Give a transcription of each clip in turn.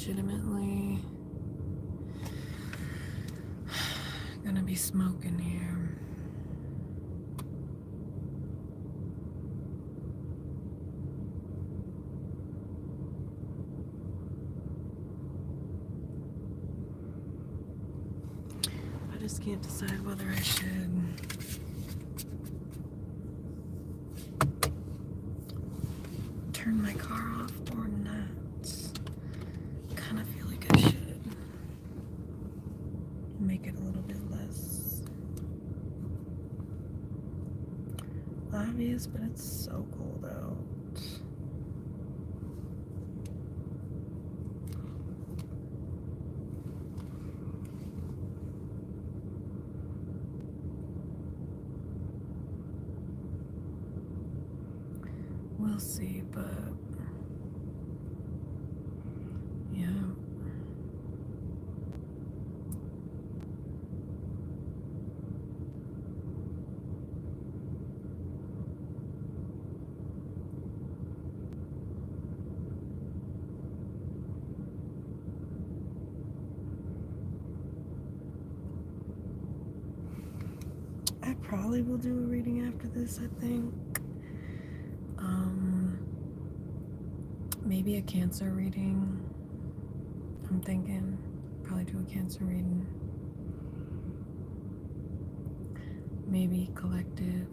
legitimately gonna be smoking here. I just can't decide whether I should turn my car off or not. Kind of feel like I should make it a little bit less obvious, but it's so cold out. We'll see, but yeah. I probably will do a reading after this, I think. Maybe a Cancer reading. I'm thinking probably do a Cancer reading. Maybe collective.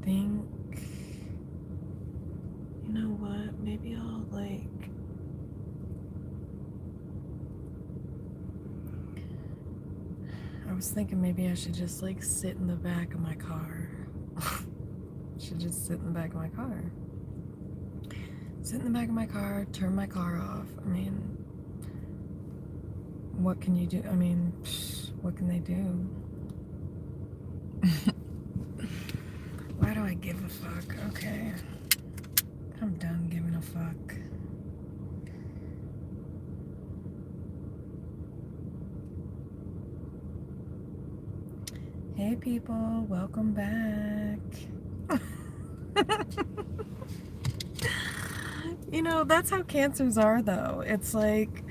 Think, you know what, maybe I'll I was thinking maybe I should just sit in the back of my car. Should just sit in the back of my car. Sit in the back of my car, turn my car off. I mean, what can you do? I mean, what can they do? Why do I give a fuck? Okay. I'm done giving a fuck. Hey people, welcome back. You know, that's how Cancers are though. It's like,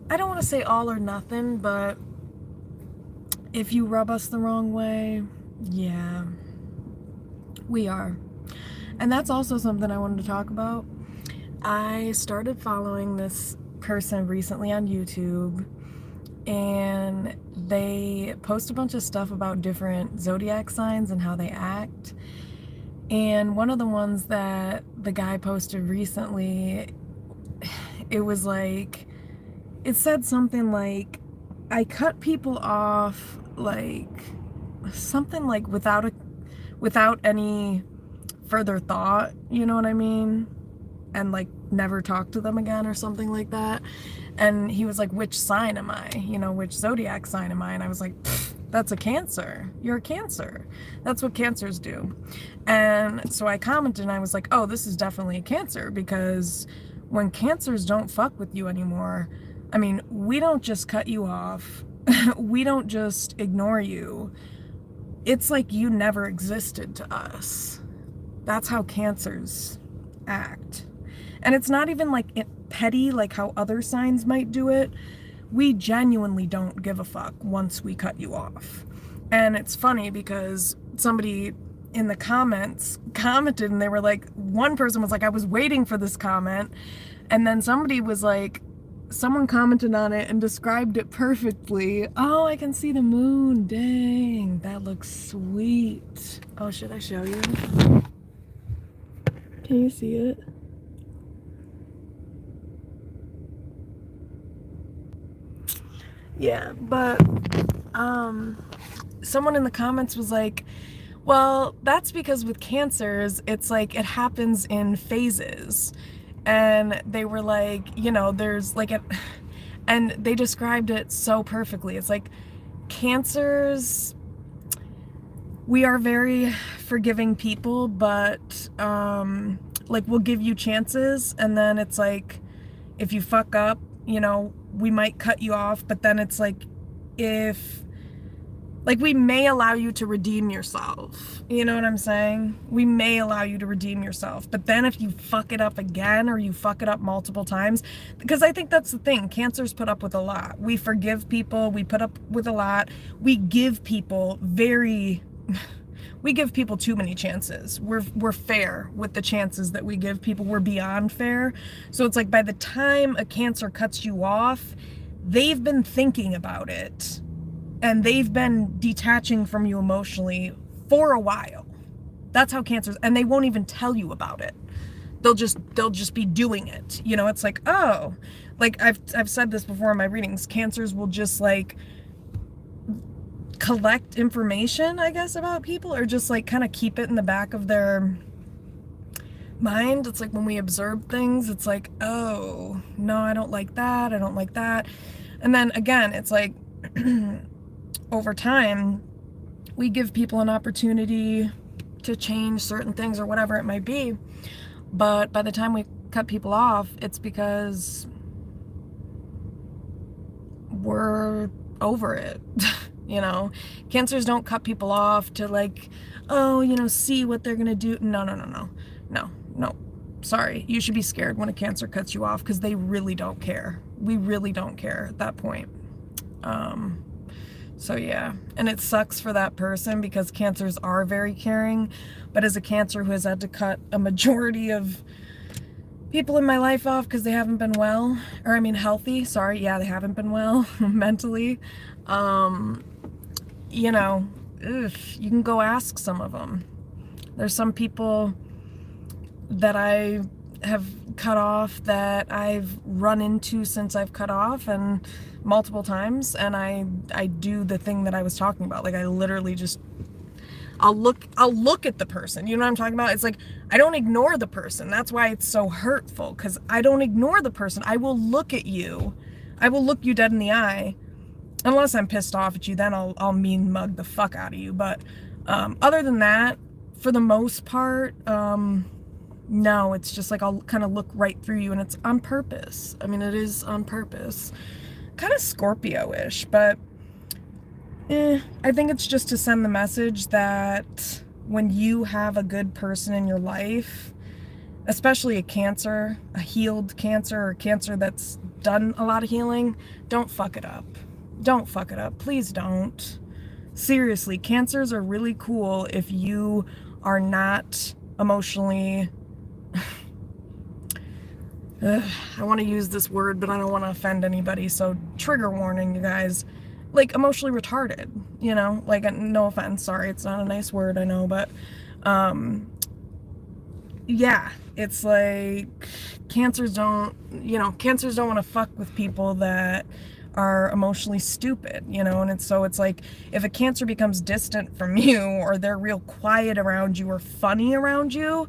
I don't want to say all or nothing, but if you rub us the wrong way, yeah, we are. And that's also something I wanted to talk about. I started following this person recently on YouTube, and they post a bunch of stuff about different zodiac signs and how they act. And one of the ones that the guy posted recently, it was like, it said something like, I cut people off something like without any further thought, you know what I mean? And never talk to them again or something like that. And he was like, which sign am I? You know, which zodiac sign am I? And I was like, that's a Cancer. You're a Cancer. That's what Cancers do. And so I commented and I was like, oh, this is definitely a Cancer, because when Cancers don't fuck with you anymore, I mean, we don't just cut you off. We don't just ignore you. It's like you never existed to us. That's how Cancers act. And it's not even petty like how other signs might do it. We genuinely don't give a fuck once we cut you off. And it's funny because somebody in the comments commented, and they were like, one person was like, I was waiting for this comment, and then somebody was like, someone commented on it and described it perfectly. Oh, I can see the moon. Dang, that looks sweet. Oh, should I show you? Can you see it? Yeah, but someone in the comments was like, well, that's because with cancers, it's like it happens in phases. And they were like, you know, there's like a, and they described it so perfectly. It's like cancers, we are very forgiving people, but like we'll give you chances, and then it's like if you fuck up, you know, we might cut you off, but then it's like if like we may allow you to redeem yourself. You know what I'm saying? We may allow you to redeem yourself. But then if you fuck it up again, or you fuck it up multiple times, because I think that's the thing. Cancers put up with a lot. We forgive people. We put up with a lot. We give people we give people too many chances. We're fair with the chances that we give people. We're beyond fair. So it's like by the time a cancer cuts you off, they've been thinking about it. And they've been detaching from you emotionally for a while. That's how cancers, and they won't even tell you about it. They'll just be doing it. You know, it's like, oh, like I've said this before in my readings, cancers will just like collect information, I guess, about people, or just like kind of keep it in the back of their mind. It's like when we observe things, it's like, oh, no, I don't like that. I don't like that. And then again, it's like, over time, we give people an opportunity to change certain things or whatever it might be. But by the time we cut people off, it's because we're over it. You know, cancers don't cut people off to like, oh, you know, see what they're going to do. No. Sorry. You should be scared when a cancer cuts you off, because they really don't care. We really don't care at that point. So yeah, and it sucks for that person, because cancers are very caring, but as a cancer who has had to cut a majority of people in my life off because they haven't been well, or I mean healthy, sorry, yeah, they haven't been well mentally, you know, you can go ask some of them. There's some people that I have cut off that I've run into since I've cut off, and multiple times, and I do the thing that I was talking about. Like I literally just I'll look at the person. You know what I'm talking about? It's like I don't ignore the person. That's why it's so hurtful, because I don't ignore the person. I will look at you. I will look you dead in the eye. Unless I'm pissed off at you, then I'll mean mug the fuck out of you. But other than that, for the most part, no, it's just like I'll kind of look right through you, and it's on purpose. I mean, it is on purpose. Kind of Scorpio-ish, but I think it's just to send the message that when you have a good person in your life, especially a cancer, a healed cancer, or cancer that's done a lot of healing, don't fuck it up. Don't fuck it up. Please don't. Seriously, cancers are really cool if you are not emotionally... I want to use this word, but I don't want to offend anybody, so trigger warning, you guys. Like, emotionally retarded, you know? Like, no offense, sorry, it's not a nice word, I know, but, yeah, it's like, cancers don't want to fuck with people that are emotionally stupid, you know? And it's like, if a cancer becomes distant from you, or they're real quiet around you, or funny around you,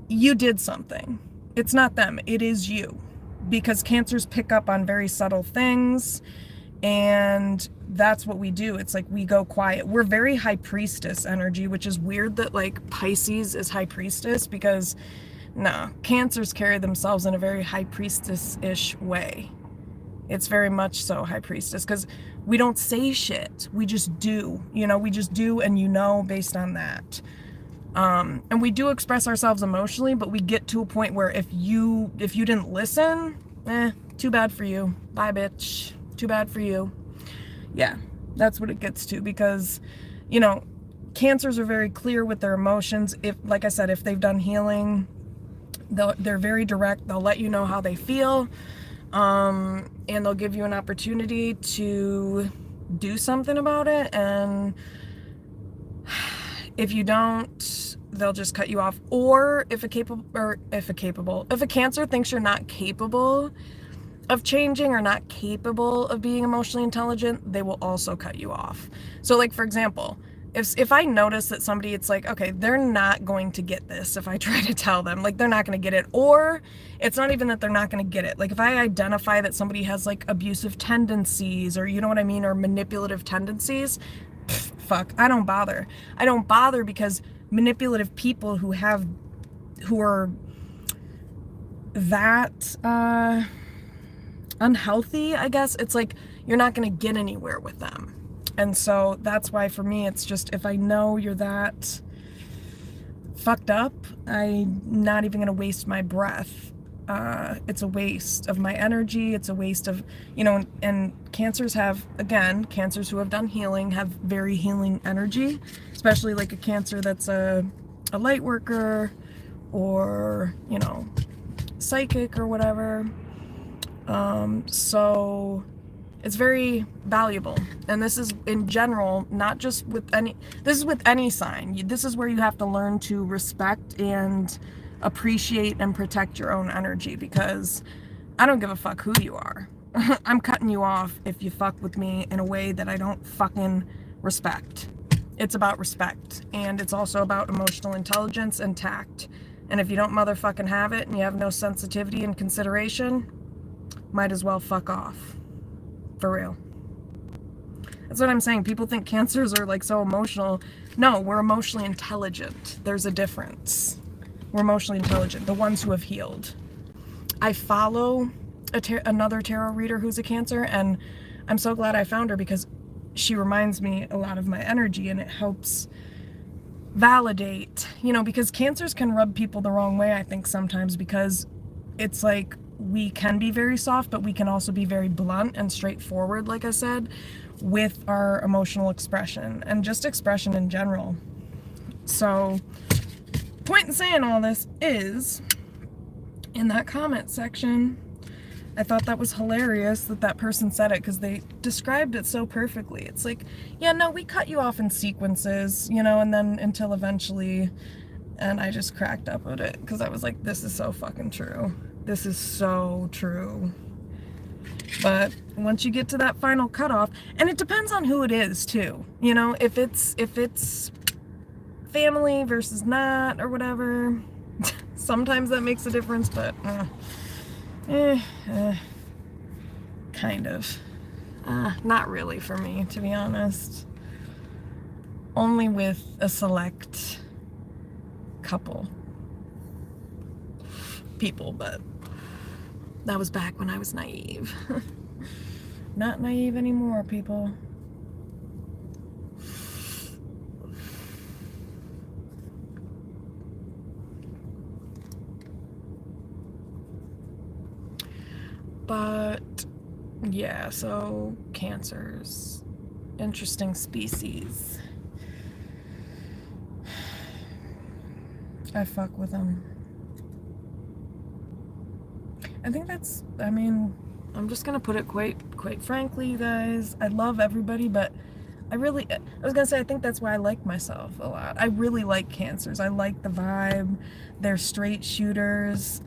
you did something. It's not them, it is you. Because cancers pick up on very subtle things, and that's what we do. It's like we go quiet. We're very high priestess energy, which is weird that like Pisces is high priestess, because no, cancers carry themselves in a very high priestess-ish way. It's very much so high priestess, because we don't say shit. We just do, you know, we just do, and you know, based on that. And we do express ourselves emotionally, but we get to a point where if you didn't listen, too bad for you. Bye, bitch. Too bad for you. Yeah, that's what it gets to, because, you know, Cancers are very clear with their emotions. If, like I said, if they've done healing, they're very direct. They'll let you know how they feel, and they'll give you an opportunity to do something about it. And if you don't, they'll just cut you off. Or if a Cancer thinks you're not capable of changing or not capable of being emotionally intelligent, they will also cut you off. So like, for example, if I notice that somebody, it's like, okay, they're not going to get this if I try to tell them, like, they're not going to get it. Or it's not even that they're not going to get it. Like, if I identify that somebody has like abusive tendencies, or you know what I mean, or manipulative tendencies, fuck, I don't bother. I don't bother because manipulative people who are that unhealthy, I guess, it's like you're not going to get anywhere with them. And so that's why for me, it's just, if I know you're that fucked up, I'm not even going to waste my breath. It's a waste of my energy. It's a waste of, you know, and Cancers Cancers who have done healing have very healing energy, especially like a Cancer that's a light worker, or, you know, psychic or whatever. So it's very valuable. And this is in general, not just with this is with any sign. This is where you have to learn to respect and appreciate and protect your own energy, because I don't give a fuck who you are. I'm cutting you off if you fuck with me in a way that I don't fucking respect. It's about respect, and it's also about emotional intelligence and tact. And if you don't motherfucking have it, and you have no sensitivity and consideration, might as well fuck off. For real. That's what I'm saying. People think Cancers are like so emotional. No, we're emotionally intelligent. There's a difference. We're emotionally intelligent, the ones who have healed. I follow another tarot reader who's a Cancer, and I'm so glad I found her, because she reminds me a lot of my energy, and it helps validate, you know, because Cancers can rub people the wrong way, I think, sometimes, because it's like we can be very soft, but we can also be very blunt and straightforward, like I said, with our emotional expression and just expression in general. So, point in saying all this is, in that comment section, I thought that was hilarious that person said it, because they described it so perfectly. It's like, yeah, no, we cut you off in sequences, you know, and then until eventually, and I just cracked up at it, because I was like, this is so fucking true. This is so true. But once you get to that final cutoff, and it depends on who it is too, you know, if it's family versus not, or whatever, sometimes that makes a difference, but kind of. Not really for me, to be honest. Only with a select couple people, but that was back when I was naive. Not naive anymore, people. But yeah, so Cancers, interesting species. I fuck with them. I think that's, I mean, I'm just gonna put it quite frankly, you guys. I love everybody, but I was gonna say, I think that's why I like myself a lot. I really like Cancers. I like the vibe. They're straight shooters.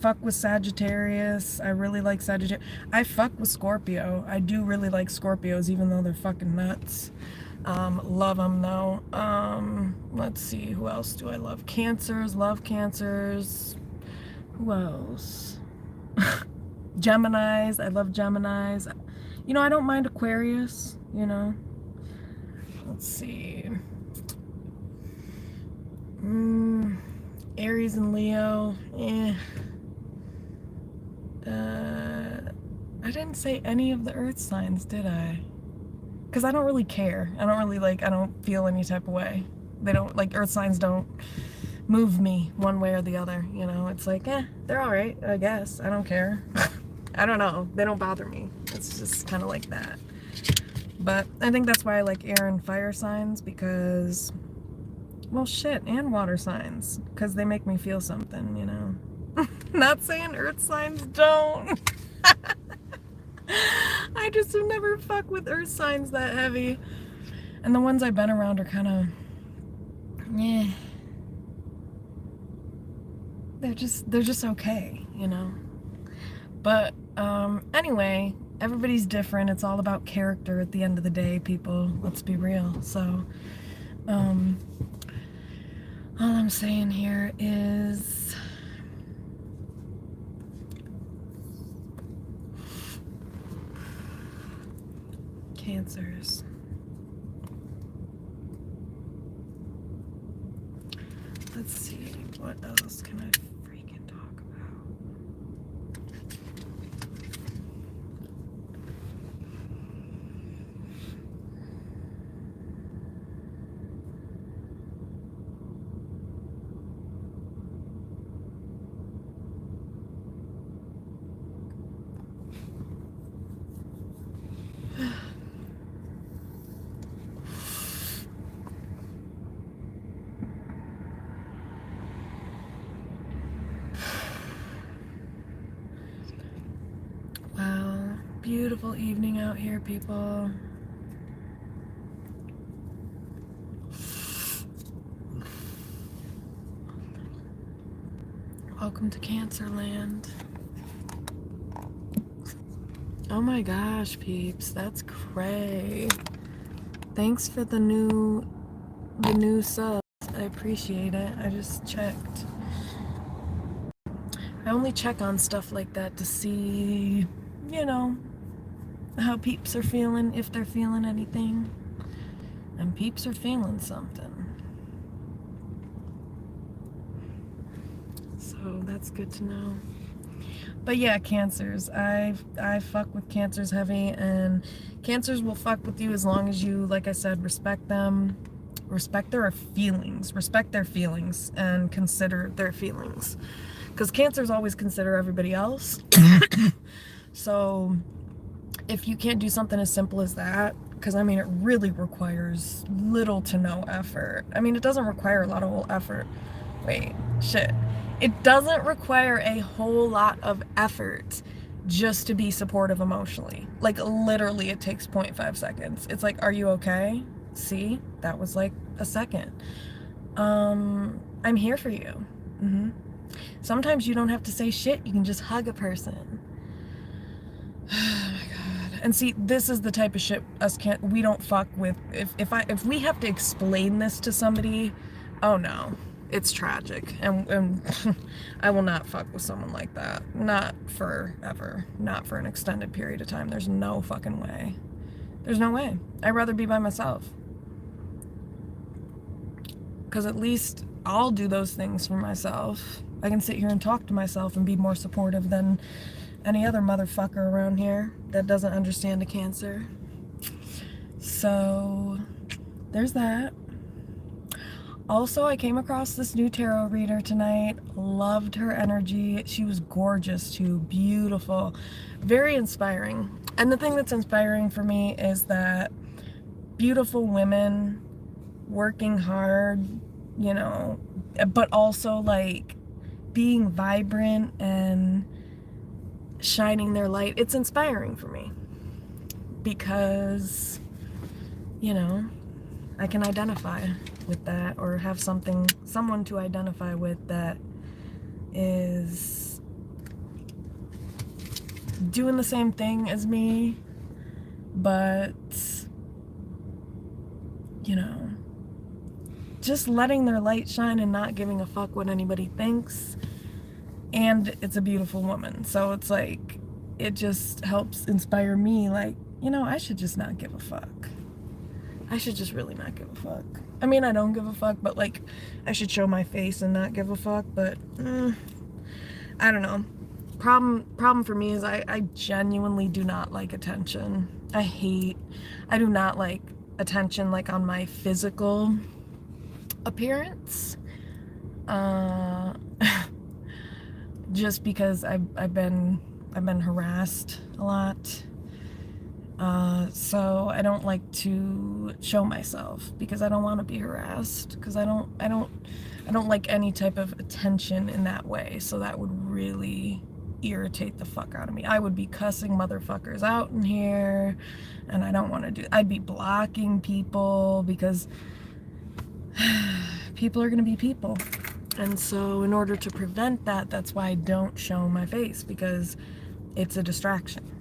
Fuck with Sagittarius. I really like Sagittarius. I fuck with Scorpio. I do really like Scorpios, even though they're fucking nuts. Love them though. Let's see, who else do I love? Cancers, love Cancers. Who else? Geminis, I love Geminis. You know, I don't mind Aquarius, you know. Let's see. Aries and Leo, I didn't say any of the earth signs, did I? Because I don't really care. I don't feel any type of way. They don't, like, earth signs don't move me one way or the other, you know? It's like, they're alright, I guess. I don't care. I don't know. They don't bother me. It's just kind of like that. But I think that's why I like air and fire signs, because, well, shit, and water signs, because they make me feel something, you know. Not saying earth signs don't. I just have never fucked with earth signs that heavy. And the ones I've been around are kind of, yeah. They're just okay, you know. But anyway, everybody's different. It's all about character at the end of the day, people. Let's be real. So all I'm saying here is Cancers. Let's see, what else can I freaking talk about? Wow, beautiful evening out here, people. Welcome to Cancerland. Oh my gosh, peeps, that's cray. Thanks for the new subs. I appreciate it. I just checked. I only check on stuff like that to see, you know, how peeps are feeling, if they're feeling anything. And peeps are feeling something. So that's good to know. But yeah, Cancers. I fuck with Cancers heavy, and Cancers will fuck with you as long as you, like I said, respect them. Respect their feelings. Respect their feelings and consider their feelings. Because Cancers always consider everybody else. So if you can't do something as simple as that, because I mean it really requires little to no effort. I mean, it doesn't require a lot of effort. Wait, shit. It doesn't require a whole lot of effort just to be supportive emotionally. Like, literally, it takes 0.5 seconds. It's like, are you okay? See? That was like a second. I'm here for you. Sometimes you don't have to say shit. You can just hug a person. Oh my god. And see, this is the type of shit we don't fuck with. If we have to explain this to somebody, oh no. It's tragic, and I will not fuck with someone like that. Not forever. Not for an extended period of time. There's no fucking way. There's no way. I'd rather be by myself. Because at least I'll do those things for myself. I can sit here and talk to myself and be more supportive than any other motherfucker around here that doesn't understand a Cancer. So, there's that. Also, I came across this new tarot reader tonight. Loved her energy. She was gorgeous too. Beautiful. Very inspiring. And the thing that's inspiring for me is that beautiful women working hard, you know, but also like being vibrant and shining their light. It's inspiring for me because, you know, I can identify with that, or have someone to identify with that is doing the same thing as me, but, you know, just letting their light shine and not giving a fuck what anybody thinks. And it's a beautiful woman, so it's like, it just helps inspire me, like, you know, I should just not give a fuck. I should just really not give a fuck. I mean, I don't give a fuck, but like, I should show my face and not give a fuck, but I don't know. Problem for me is I genuinely do not like attention. I do not like attention like on my physical appearance. Just because I've been harassed a lot. So I don't like to show myself because I don't want to be harassed, because I don't like any type of attention in that way. So that would really irritate the fuck out of me. I would be cussing motherfuckers out in here, and I don't want to do. I'd be blocking people because people are going to be people. And so in order to prevent that, that's why I don't show my face, because it's a distraction.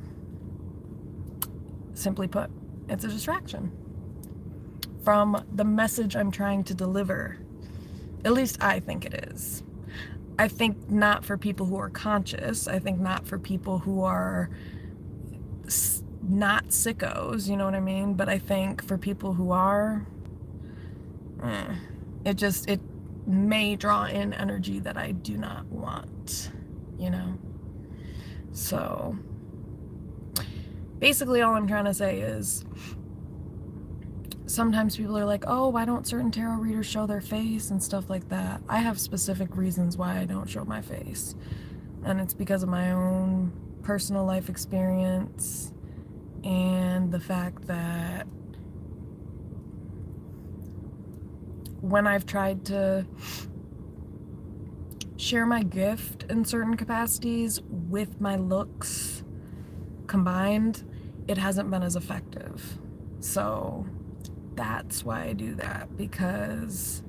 Simply put, it's a distraction from the message I'm trying to deliver. At least I think it is. I think not for people who are conscious. I think not for people who are not sickos, you know what I mean? But I think for people who are, it may draw in energy that I do not want, you know? So basically all I'm trying to say is, sometimes people are like, oh, why don't certain tarot readers show their face and stuff like that? I have specific reasons why I don't show my face. And it's because of my own personal life experience and the fact that when I've tried to share my gift in certain capacities with my looks combined, it hasn't been as effective. So that's why I do that, because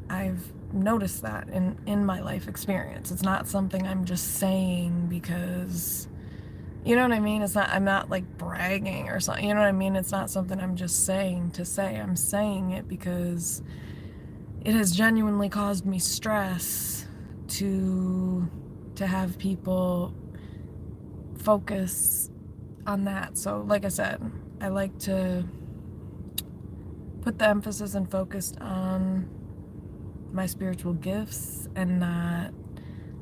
I've noticed that in my life experience. It's not something I'm just saying because, you know what I mean? I'm not like bragging or something, you know what I mean? It's not something I'm just saying to say. I'm saying it because it has genuinely caused me stress to have people focus on that. So like I said, I like to put the emphasis and focus on my spiritual gifts and not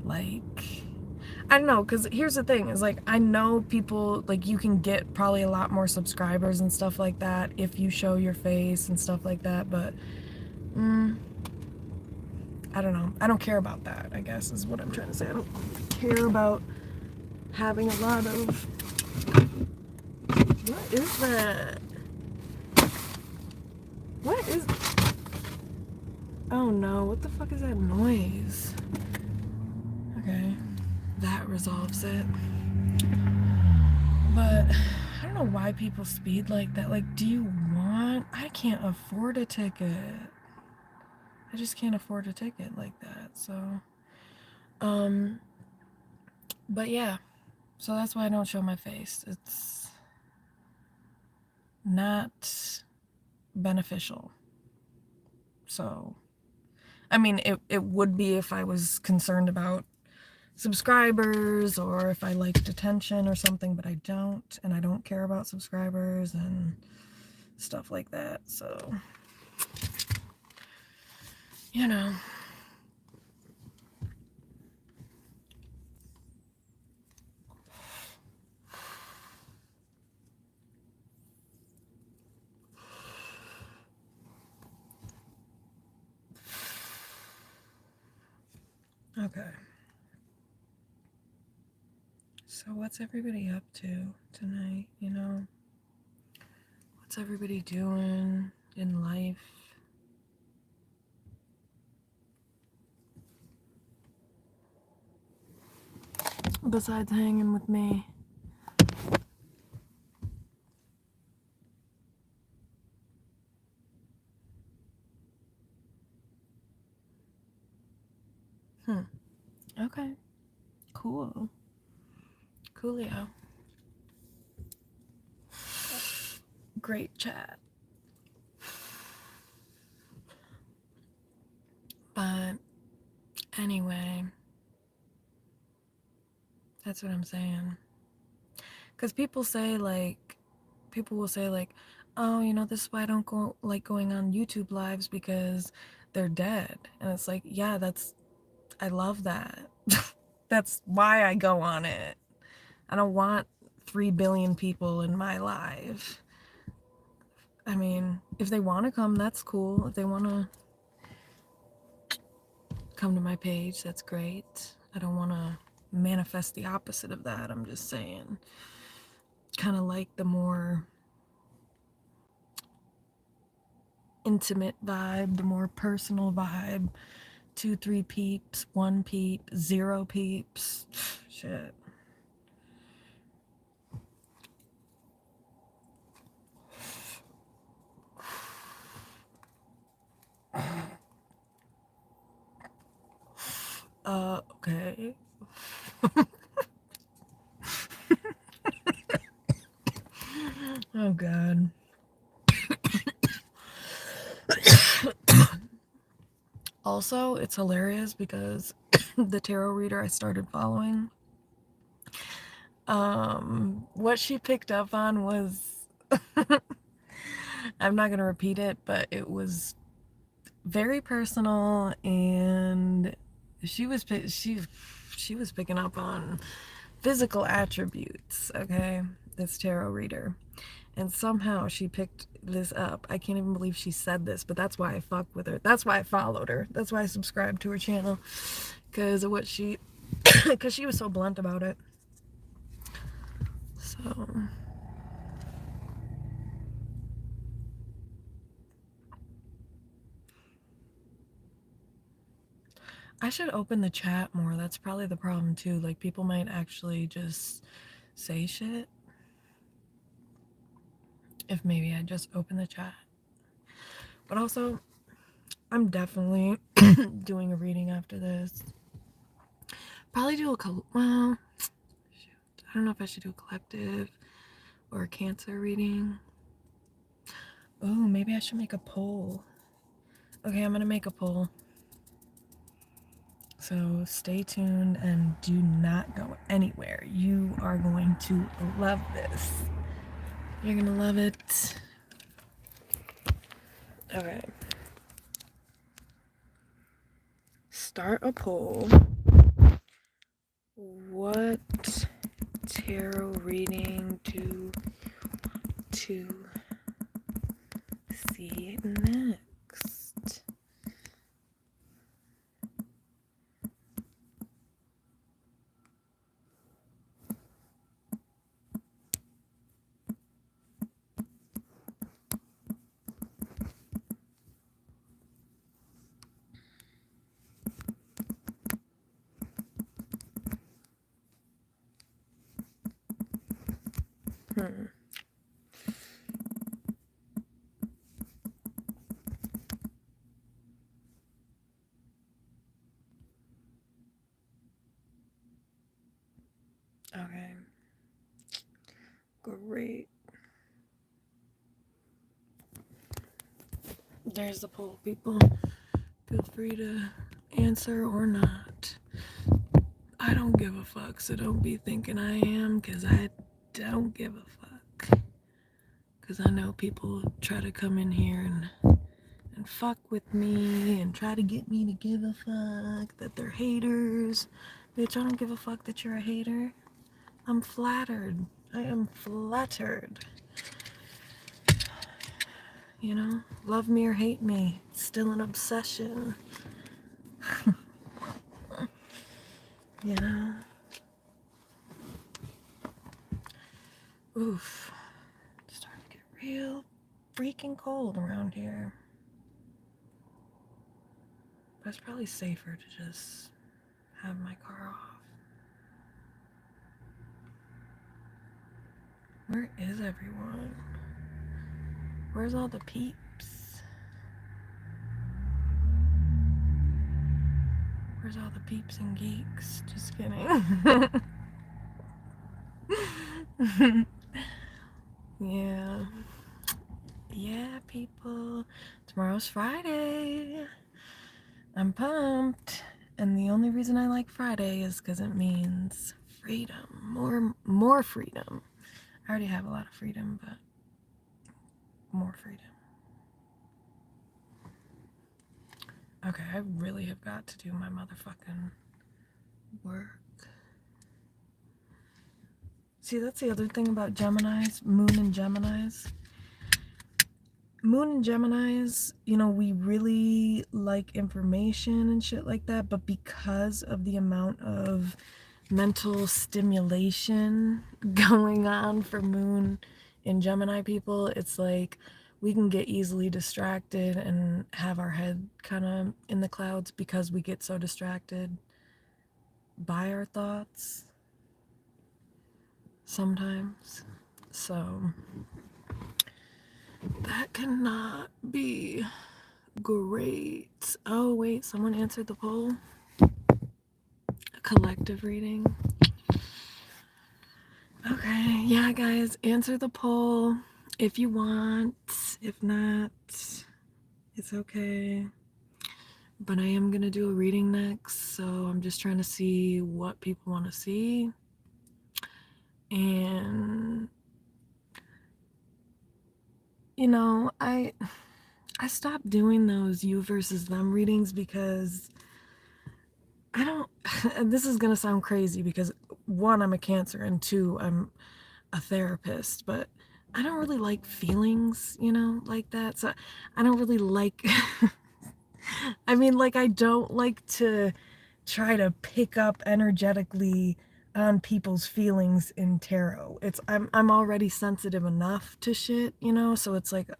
like, I don't know, because here's the thing is, like, I know people, like, you can get probably a lot more subscribers and stuff like that if you show your face and stuff like that, but I don't know. I don't care about that, I guess, is what I'm trying to say. I don't care about having a lot of... What is that? What is... Oh no, what the fuck is that noise? Okay, that resolves it. But I don't know why people speed like that. Like, do you want... I can't afford a ticket. I just can't afford a ticket like that, so... But yeah, so that's why I don't show my face. It's not beneficial. So, I mean, it would be if I was concerned about subscribers or if I liked attention or something, but I don't, and I don't care about subscribers and stuff like that, so, you know. Okay. So what's everybody up to tonight, you know? What's everybody doing in life? Besides hanging with me. Okay. Cool. Coolio. Great chat. But anyway, that's what I'm saying. Because people will say like, oh, you know, this is why I don't go like going on YouTube lives, because they're dead. And it's like, yeah, I love that. That's why I go on it. I don't want 3 billion people in my life. I mean, if they want to come, that's cool. If they want to come to my page, that's great. I don't want to manifest the opposite of that. I'm just saying. kind of like the more intimate vibe, the more personal vibe. 2, 3 peeps, 1 peep, 0 peeps. Shit. Okay. Oh, God. Also, it's hilarious because the tarot reader I started following, what she picked up on was, I'm not going to repeat it, but it was very personal, and she was picking up on physical attributes, okay? This tarot reader. And somehow she picked this up. I can't even believe she said this, but that's why I fuck with her. That's why I followed her. That's why I subscribed to her channel. Because of what she... Because she was so blunt about it. So... I should open the chat more. That's probably the problem too. Like, people might actually just say shit. If maybe I just open the chat. But also, I'm definitely doing a reading after this. Probably do well, shoot, I don't know if I should do a collective or a Cancer reading. Oh, maybe I should make a poll. Okay, I'm gonna make a poll. So stay tuned and do not go anywhere. You are going to love this. You're gonna love it. Okay. Start a poll. What tarot reading do you want to see next? Okay. Great. There's the poll, people. Feel free to answer or not. I don't give a fuck, so don't be thinking I am, because I don't give a fuck. Because I know people try to come in here and fuck with me and try to get me to give a fuck, that they're haters. Bitch, I don't give a fuck that you're a hater. I'm flattered. I am flattered. You know, love me or hate me, it's still an obsession. You know? Oof. It's starting to get real freaking cold around here. But it's probably safer to just have my car off. Where is everyone? Where's all the peeps? Where's all the peeps and geeks? Just kidding. Yeah. Yeah, people. Tomorrow's Friday. I'm pumped. And the only reason I like Friday is because it means freedom. More freedom. I already have a lot of freedom, but more freedom. Okay, I really have got to do my motherfucking work. See, that's the other thing about Geminis, Moon and Geminis. Moon and Geminis, you know, we really like information and shit like that, but because of the amount of mental stimulation going on for Moon and Gemini people. It's like we can get easily distracted and have our head kind of in the clouds because we get so distracted by our thoughts sometimes. So that cannot be great. Oh, wait, someone answered the poll. A collective reading. Okay, yeah, guys, answer the poll if you want. If not, it's okay. But I am going to do a reading next, so I'm just trying to see what people want to see. And, you know, I stopped doing those you versus them readings because I don't, and this is going to sound crazy because one, I'm a Cancer, and two, I'm a therapist, but I don't really like feelings, you know, like that. So I don't really like, I mean, like, I don't like to try to pick up energetically on people's feelings in tarot. I'm already sensitive enough to shit, you know, so it's like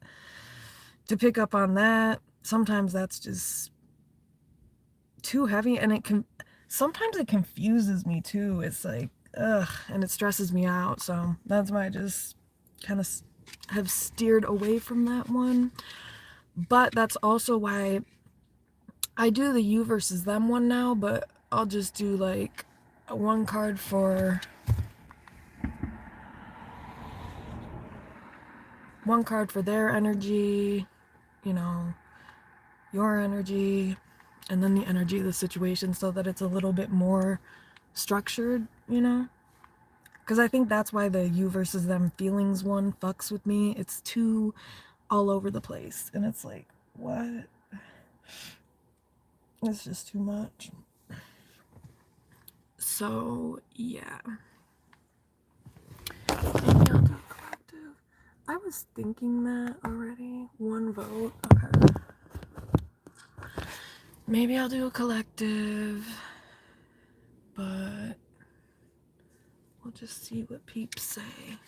to pick up on that, sometimes that's just too heavy, and sometimes it confuses me too. It's like, ugh, and it stresses me out. So that's why I just kind of have steered away from that one. But that's also why I do the you versus them one now, but I'll just do like one card for their energy, you know, your energy, and then the energy of the situation, so that it's a little bit more structured, you know? Because I think that's why the you versus them feelings one fucks with me. It's too all over the place. And it's like, what? It's just too much. So, yeah. Maybe I'll do a collective. I was thinking that already. One vote. Okay. Maybe I'll do a collective. But we'll just see what peeps say.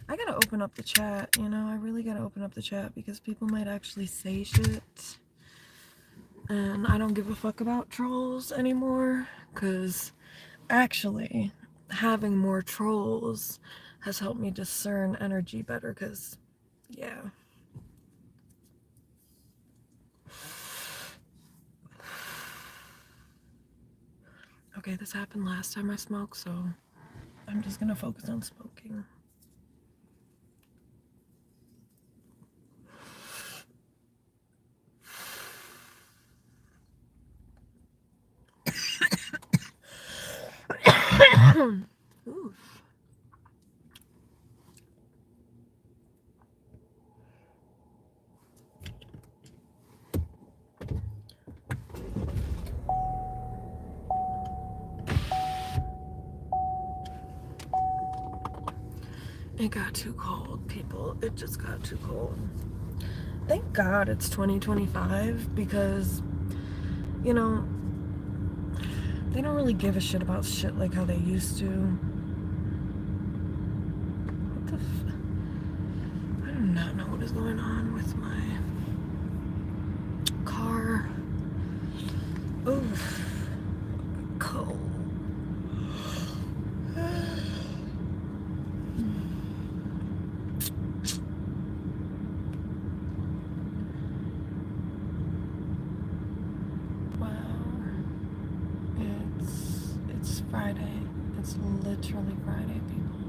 I gotta open up the chat, you know? I really gotta open up the chat because people might actually say shit. And I don't give a fuck about trolls anymore, because actually having more trolls has helped me discern energy better, because, yeah. Okay, this happened last time I smoked, so I'm just gonna focus on smoking. Oof. It got too cold, people. It just got too cold. Thank God it's 2025, because, you know, they don't really give a shit about shit like how they used to. What the I do not know what is going on with my car. Oof. Cold. Wow. It's Friday. It's literally Friday, people.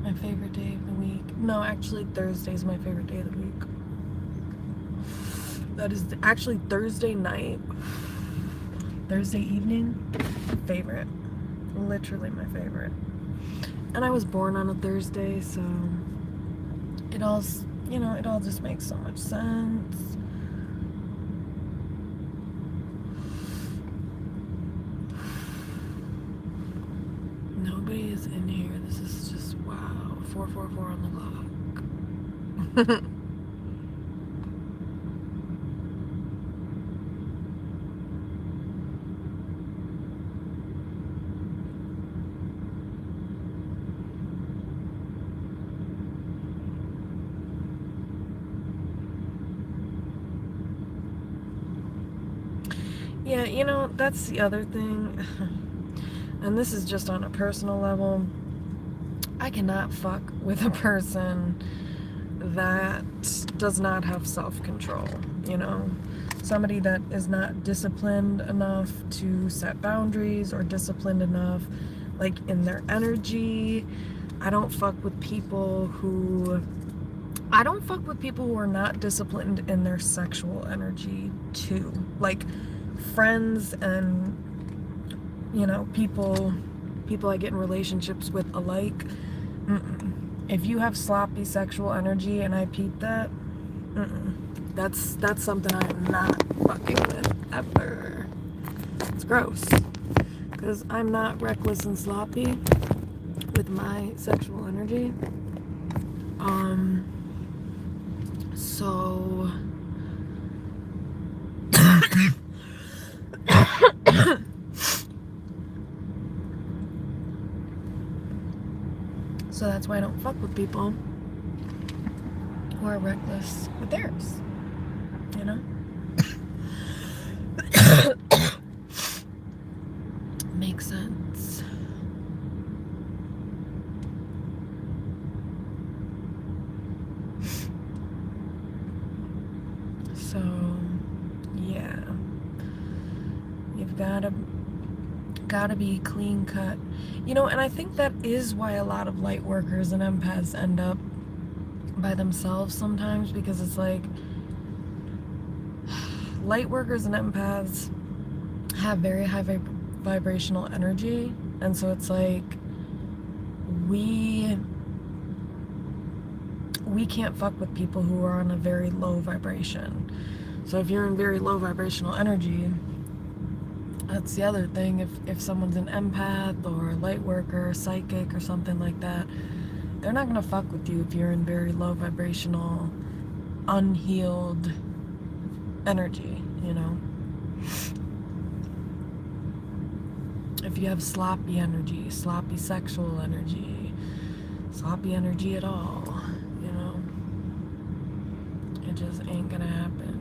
My favorite day of the week. No, actually Thursday's my favorite day of the week. That is actually Thursday night. Thursday evening, favorite. Literally my favorite. And I was born on a Thursday, so it all, you know, it all just makes so much sense. Nobody is in here. This is just, wow. 4:44 on the clock. Yeah, you know, that's the other thing. And this is just on a personal level. I cannot fuck with a person that does not have self-control, you know? Somebody that is not disciplined enough to set boundaries or disciplined enough, like, in their energy. I don't fuck with people who are not disciplined in their sexual energy too. Like, friends and, you know, people I get in relationships with alike. If you have sloppy sexual energy and I peep that, that's something I am not fucking with ever. It's gross. Because I'm not reckless and sloppy with my sexual energy. So so that's why I don't fuck with people who are reckless with theirs, you know? Makes sense. So, yeah. You've gotta be clean cut. You know, and I think that is why a lot of light workers and empaths end up by themselves sometimes, because it's like light workers and empaths have very high vibrational energy, and so it's like we can't fuck with people who are on a very low vibration. So if you're in very low vibrational energy, that's the other thing. If someone's an empath or a light worker, psychic or something like that, they're not gonna fuck with you if you're in very low vibrational, unhealed energy, you know? If you have sloppy energy, sloppy sexual energy, sloppy energy at all, you know, it just ain't gonna happen.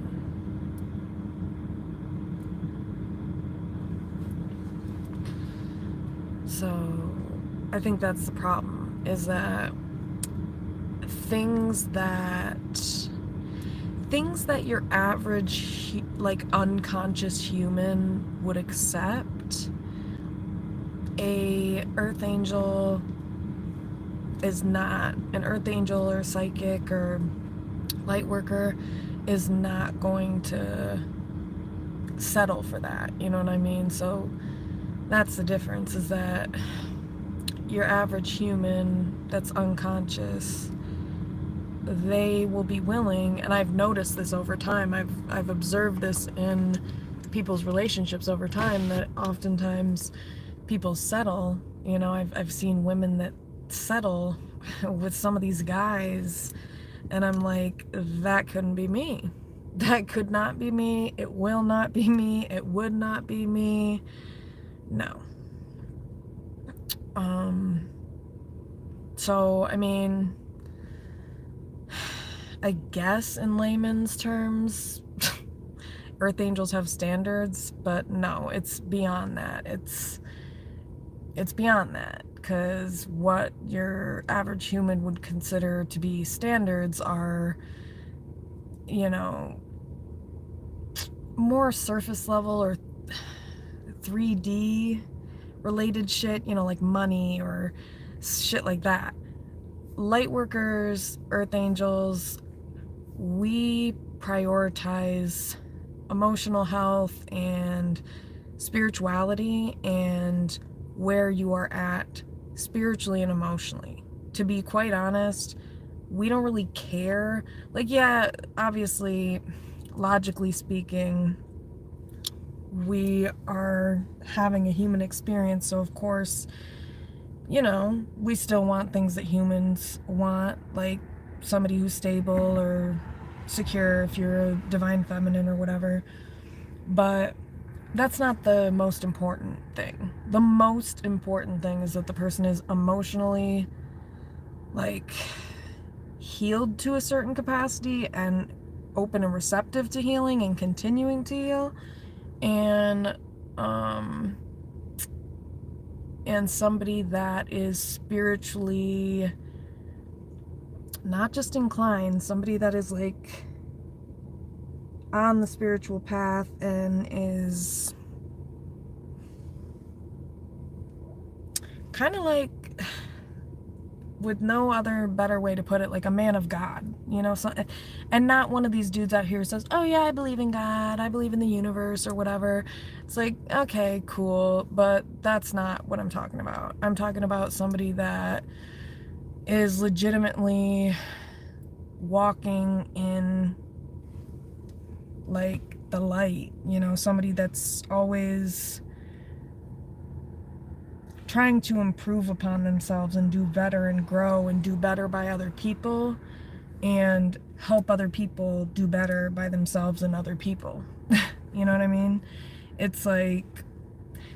So I think that's the problem, is that things that your average, like, unconscious human would accept, a earth angel is not. An earth angel or psychic or light worker is not going to settle for that, you know what I mean? So that's the difference, is that your average human that's unconscious, they will be willing, and I've noticed this over time, I've observed this in people's relationships over time, that oftentimes people settle, you know, I've seen women that settle with some of these guys, and I'm like, that couldn't be me. That could not be me. It will not be me. It would not be me. No. So, I mean, I guess in layman's terms, earth angels have standards, but no, it's beyond that. It's beyond that, because what your average human would consider to be standards are, you know, more surface level or 3D related shit, you know, like money or shit like that. Light workers, earth angels, we prioritize emotional health and spirituality and where you are at spiritually and emotionally. To be quite honest, we don't really care. Like, yeah, obviously, logically speaking, we are having a human experience, so of course, you know, we still want things that humans want, like somebody who's stable or secure if you're a divine feminine or whatever. But that's not the most important thing. The most important thing is that the person is emotionally, like, healed to a certain capacity and open and receptive to healing and continuing to heal. and somebody that is spiritually not just inclined, somebody that is like on the spiritual path and is kind of like, with no other better way to put it, like a man of God, you know, so, and not one of these dudes out here who says, oh yeah, I believe in God, I believe in the universe or whatever. It's like, okay, cool, but that's not what I'm talking about. I'm talking about somebody that is legitimately walking in like the light, you know, somebody that's always trying to improve upon themselves and do better and grow and do better by other people and help other people do better by themselves and other people. You know what I mean? It's like,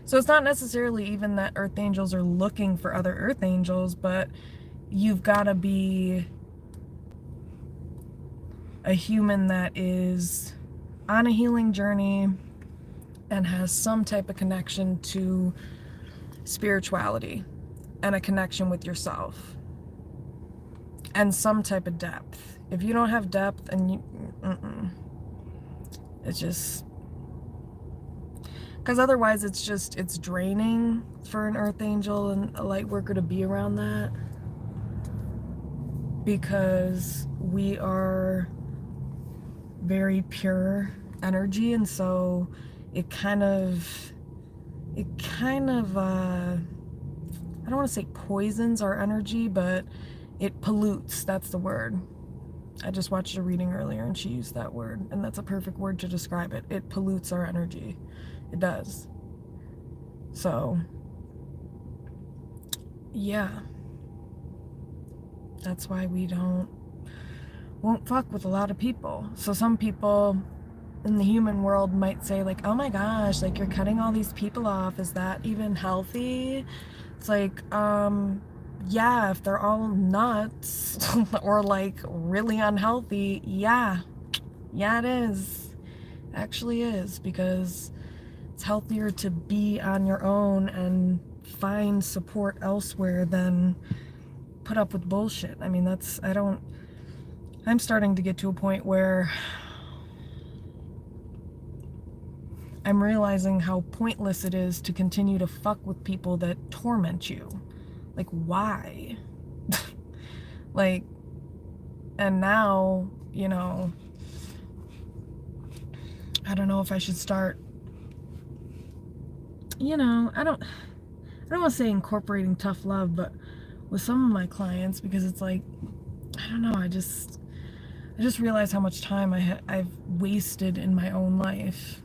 so it's not necessarily even that earth angels are looking for other earth angels, but you've got to be a human that is on a healing journey and has some type of connection to spirituality and a connection with yourself and some type of depth. If you don't have depth and you, it's just, because otherwise it's draining for an earth angel and a light worker to be around that, because we are very pure energy, and so it kind of I don't want to say poisons our energy, but it pollutes. That's the word. I just watched a reading earlier and she used that word, and that's a perfect word to describe it. It pollutes our energy. It does. So, yeah. That's why we won't fuck with a lot of people. So some people in the human world might say like, oh my gosh, like you're cutting all these people off. Is that even healthy? It's like, yeah, if they're all nuts or like really unhealthy, yeah, it is. Actually is, because it's healthier to be on your own and find support elsewhere than put up with bullshit. I mean, I'm starting to get to a point where I'm realizing how pointless it is to continue to fuck with people that torment you. Like, why? Like, and now, you know, I don't know if I should start, you know, I don't want to say incorporating tough love, but with some of my clients, because it's like, I don't know, I just realize how much time I've wasted in my own life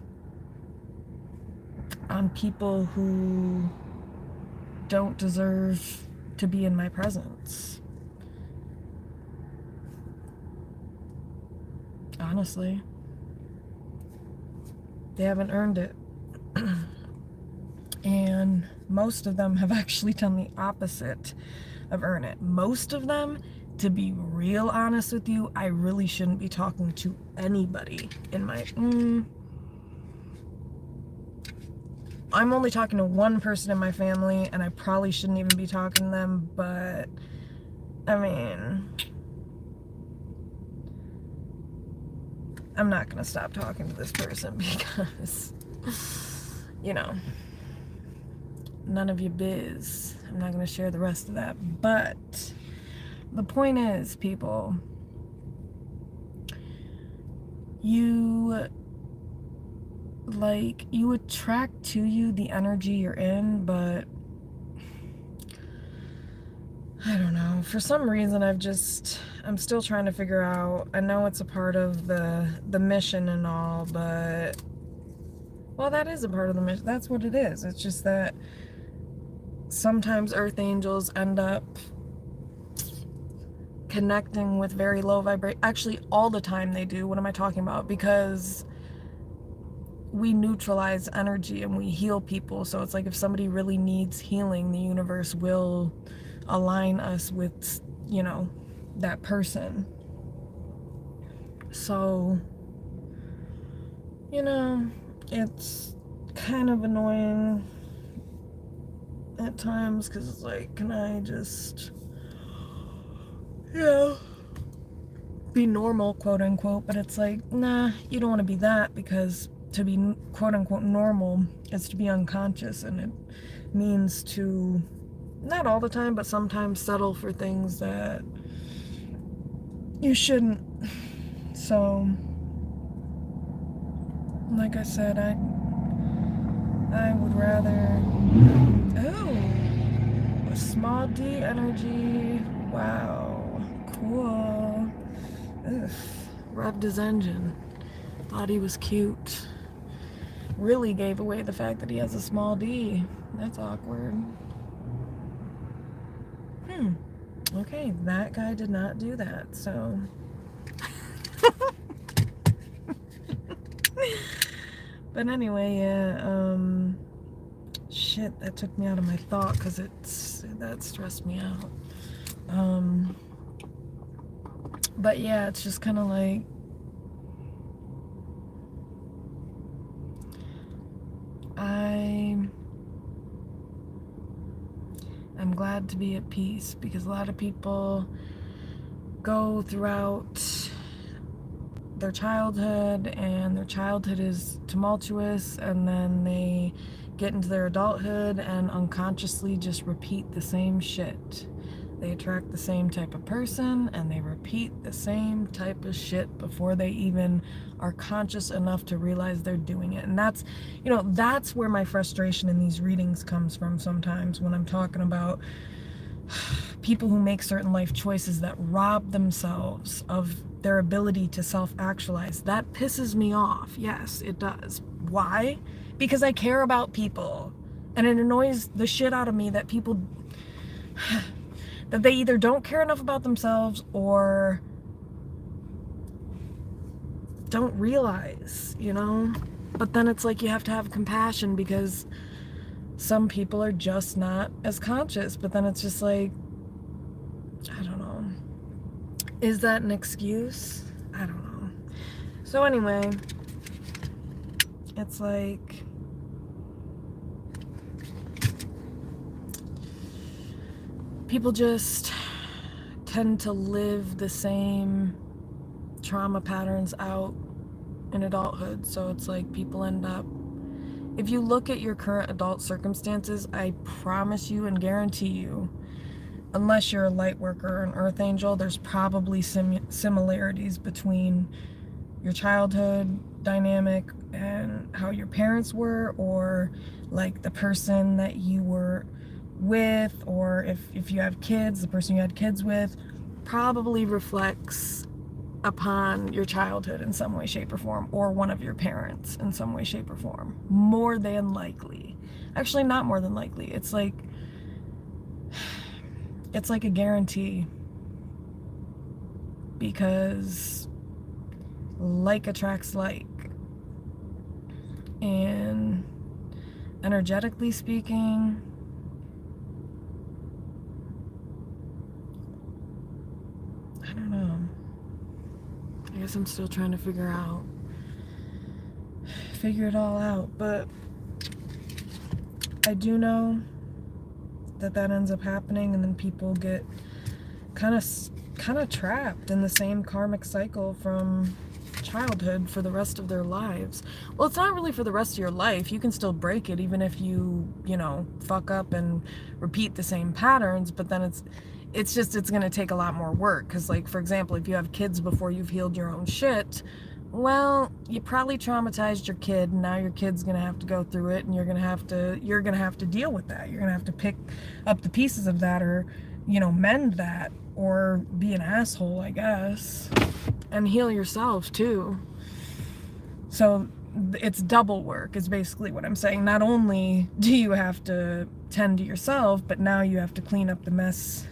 on people who don't deserve to be in my presence. Honestly, they haven't earned it. And most of them have actually done the opposite of earn it. Most of them, to be real honest with you, I really shouldn't be talking to anybody in my I'm only talking to one person in my family, and I probably shouldn't even be talking to them, but I mean, I'm not gonna stop talking to this person because, you know, none of your biz. I'm not gonna share the rest of that, but the point is, people, you attract to you the energy you're in, but I don't know, for some reason I'm still trying to figure out. I know it's a part of the mission and all, but well, that is a part of the mission. That's what it is. It's just that sometimes earth angels end up connecting with very low vibration. Actually, all the time they do. What am I talking about? Because we neutralize energy and we heal people. So it's like if somebody really needs healing, the universe will align us with, you know, that person. So, you know, it's kind of annoying at times because it's like, can I just, be normal, quote unquote? But it's like, nah, you don't want to be that, because to be quote unquote normal is to be unconscious, and it means to, not all the time, but sometimes settle for things that you shouldn't. So, like I said, I would rather, oh, a small D energy, wow, cool. Ugh. Revved his engine, thought he was cute, really gave away the fact that he has a small D. That's awkward. Okay, that guy did not do that, so. But anyway, yeah, shit, that took me out of my thought because that stressed me out. But yeah, it's just kind of like, I'm glad to be at peace, because a lot of people go throughout their childhood, and their childhood is tumultuous, and then they get into their adulthood and unconsciously just repeat the same shit. They attract the same type of person, and they repeat the same type of shit before they even are conscious enough to realize they're doing it. And that's, that's where my frustration in these readings comes from sometimes, when I'm talking about people who make certain life choices that rob themselves of their ability to self-actualize. That pisses me off. Yes, it does. Why? Because I care about people, and it annoys the shit out of me that people that they either don't care enough about themselves or don't realize, But then it's like, you have to have compassion, because some people are just not as conscious. But then it's just like, I don't know. Is that an excuse? I don't know. So anyway, it's like, people just tend to live the same trauma patterns out in adulthood. So it's like, people end up, if you look at your current adult circumstances, I promise you and guarantee you, unless you're a light worker or an earth angel, there's probably similarities between your childhood dynamic and how your parents were, or like the person that you were with, or if you have kids, the person you had kids with probably reflects upon your childhood in some way, shape, or form, or one of your parents in some way, shape, or form. More than likely. Actually, not more than likely. It's like a guarantee, because like attracts like. And energetically speaking, I don't know. I guess I'm still trying to figure it all out, but I do know that ends up happening, and then people get kind of trapped in the same karmic cycle from childhood for the rest of their lives. Well, it's not really for the rest of your life. You can still break it, even if you fuck up and repeat the same patterns, but then it's going to take a lot more work, because, like, for example, if you have kids before you've healed your own shit, well, you probably traumatized your kid, and now your kid's going to have to go through it, and you're going to have to deal with that. You're going to have to pick up the pieces of that, or mend that, or be an asshole, I guess, and heal yourself too. So it's double work, is basically what I'm saying. Not only do you have to tend to yourself, but now you have to clean up the mess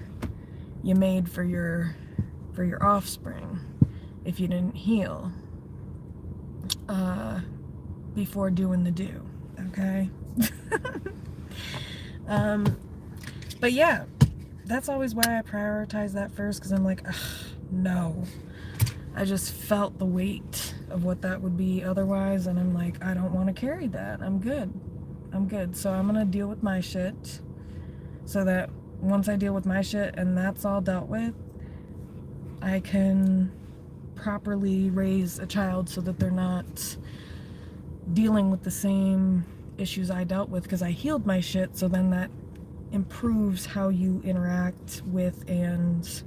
you made for your offspring if you didn't heal before doing the do. Okay. But yeah, that's always why I prioritize that first, because I'm like, ugh, no. I just felt the weight of what that would be otherwise, and I'm like, I don't want to carry that. I'm good. So I'm gonna deal with my shit, so that once I deal with my shit and that's all dealt with, I can properly raise a child so that they're not dealing with the same issues I dealt with, because I healed my shit. So then that improves how you interact with and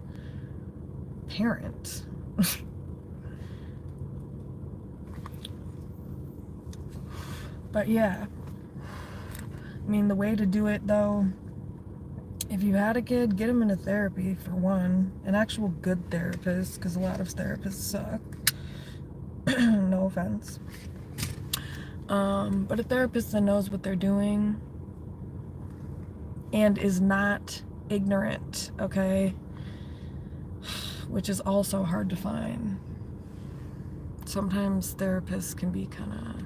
parent. But yeah, I mean, the way to do it though, if you had a kid, get them into therapy for one, an actual good therapist, because a lot of therapists suck. No offense. But a therapist that knows what they're doing and is not ignorant, okay? Which is also hard to find. Sometimes therapists can be kind of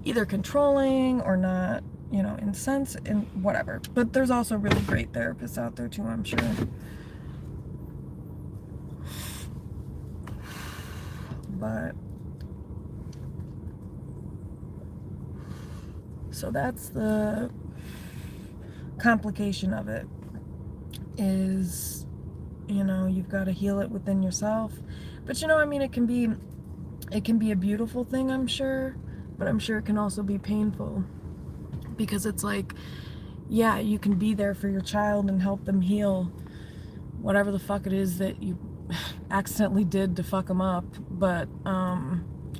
either controlling or not, you know, in whatever. But there's also really great therapists out there too, I'm sure. But so that's the complication of it, is, you know, you've got to heal it within yourself. But you know, I mean, it can be a beautiful thing, I'm sure, but I'm sure it can also be painful, because it's like, yeah, you can be there for your child and help them heal whatever the fuck it is that you accidentally did to fuck them up, but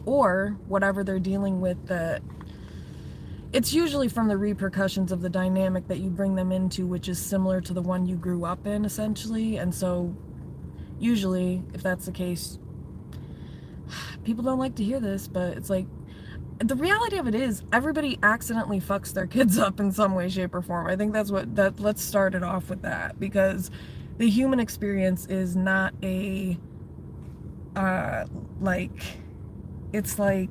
or whatever they're dealing with, that it's usually from the repercussions of the dynamic that you bring them into, which is similar to the one you grew up in, essentially. And so usually, if that's the case, people don't like to hear this, but it's like, the reality of it is, everybody accidentally fucks their kids up in some way, shape, or form. I think let's start it off with that, because the human experience is not a, like, it's like,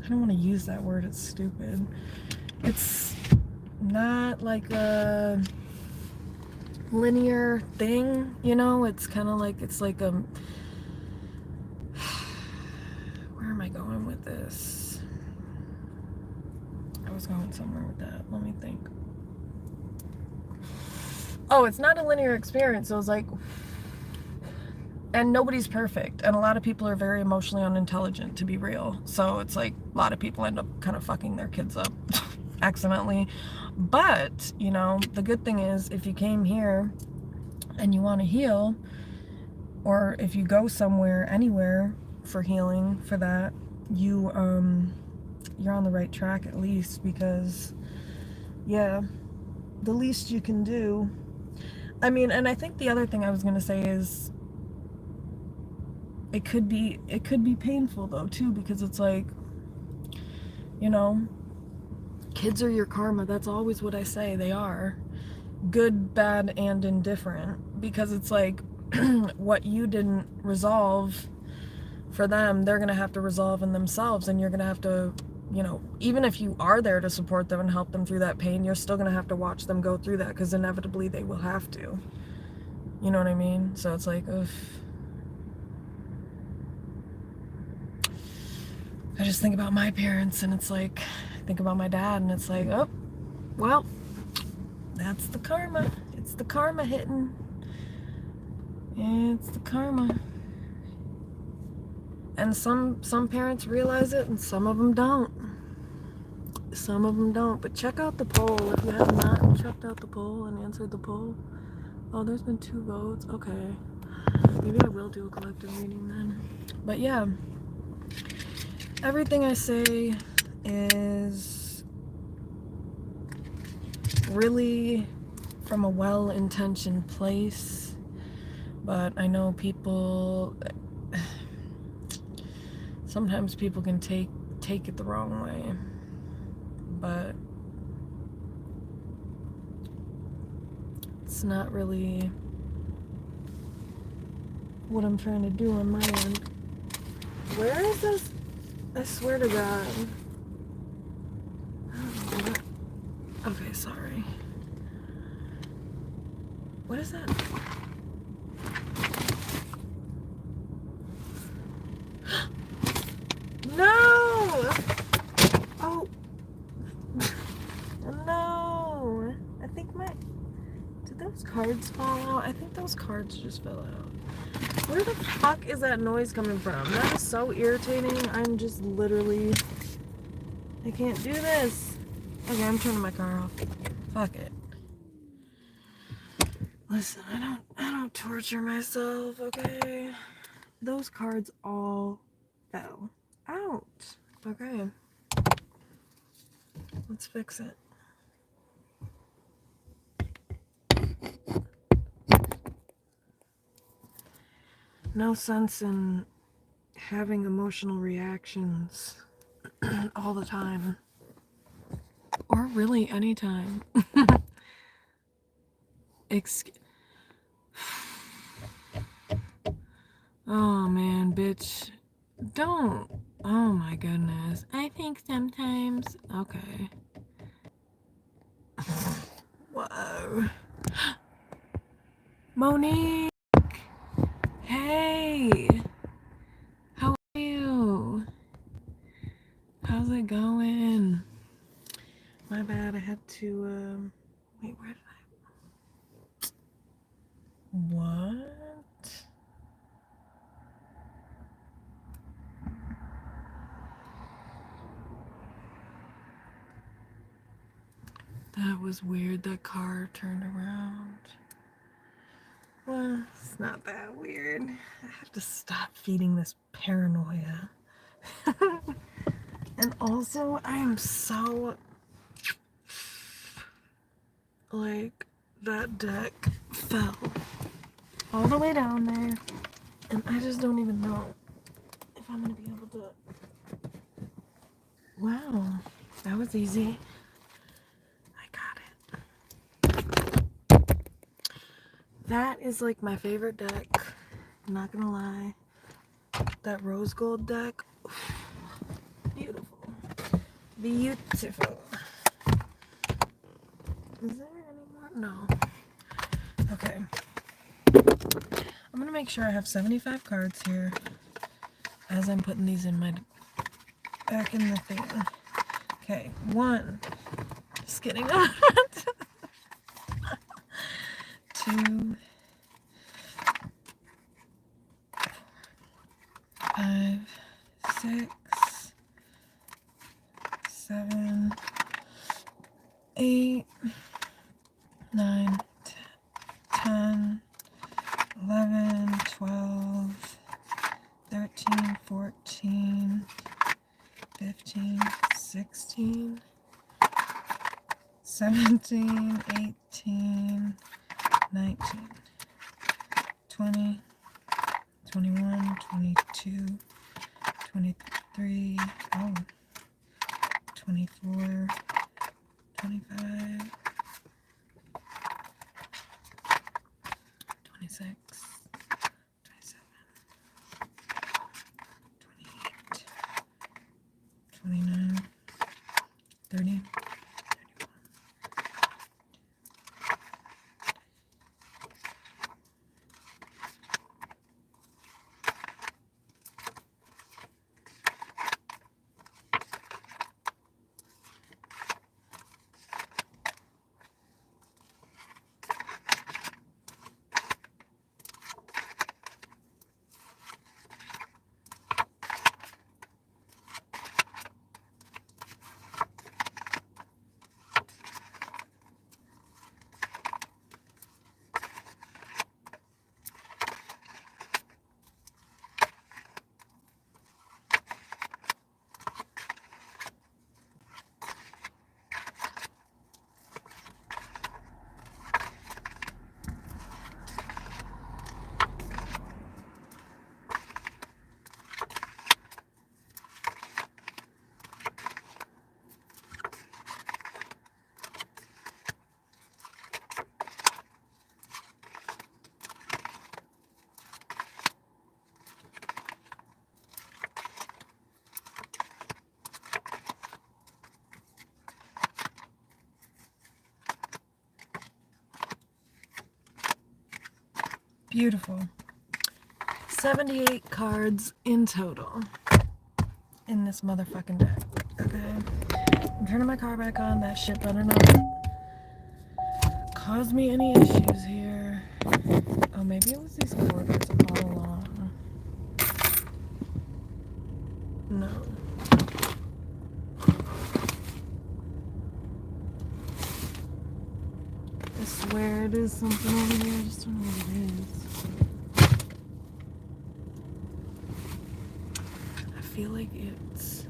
I don't want to use that word, it's stupid. It's not like a linear thing, you know? It's kind of like, it's like where am I going with this? I was going somewhere with that. Let me think. Oh, it's not a linear experience. So it's like, and nobody's perfect, and a lot of people are very emotionally unintelligent, to be real. So it's like, a lot of people end up kind of fucking their kids up accidentally. But, you know, the good thing is, if you came here and you want to heal, or if you go somewhere, anywhere for healing, for that, you're on the right track, at least, because, yeah, the least you can do. I mean, and I think the other thing I was going to say is, it could be painful though too, because it's like, you know, kids are your karma. That's always what I say. They are good, bad, and indifferent, because it's like, what you didn't resolve for them, they're gonna have to resolve in themselves, and you're gonna have to, you know, even if you are there to support them and help them through that pain, you're still gonna have to watch them go through that, because inevitably they will have to. You know what I mean? So it's like, ugh. I just think about my parents, and it's like, I think about my dad, and it's like, oh, well, that's the karma. It's the karma hitting. It's the karma. And some parents realize it, and some of them don't. Some of them don't. But check out the poll if you have not checked out the poll and answered the poll. Oh, there's been 2 votes. Okay. Maybe I will do a collective reading then. But yeah. Everything I say is really from a well-intentioned place, but I know sometimes people can take it the wrong way, but it's not really what I'm trying to do on my end. Where is this? I swear to God. I don't know what. Okay, sorry. What is that? cards fall out? I think those cards just fell out. Where the fuck is that noise coming from? That is so irritating. I'm just literally... I can't do this. Okay, I'm turning my car off. Fuck it. Listen, I don't torture myself, okay? Those cards all fell out. Okay. Let's fix it. No sense in having emotional reactions all the time. Or really anytime. Oh man, bitch. Don't. Oh my goodness. I think sometimes. Okay. Whoa. Monique! Hey! How are you? How's it going? My bad, I had to, wait, where did I... What? That was weird, that car turned around. Well, it's not that weird. I have to stop feeding this paranoia. And also, I am so... like, that deck fell all the way down there. And I just don't even know if I'm gonna be able to... Wow, that was easy. That is like my favorite deck. I'm not gonna lie. That rose gold deck. Beautiful. Beautiful. Is there any more? No. Okay. I'm gonna make sure I have 75 cards here as I'm putting these in my back in the thing. Okay, 1. Just kidding. 2, 5, 6, 7, 8, 9, 10, 11, 12, 13, 14, 15, 16, 17, 18, 19, 20, 21, 22, 23, 24, 25, 26, 27, 28, 29, 30, Beautiful. 78 cards in total in this motherfucking deck. Okay. I'm turning my car back on. That shit better not cause me any issues here. Oh, maybe it was these quarters all along. No. I swear it is something over there. I just don't know what it is. I feel like it's...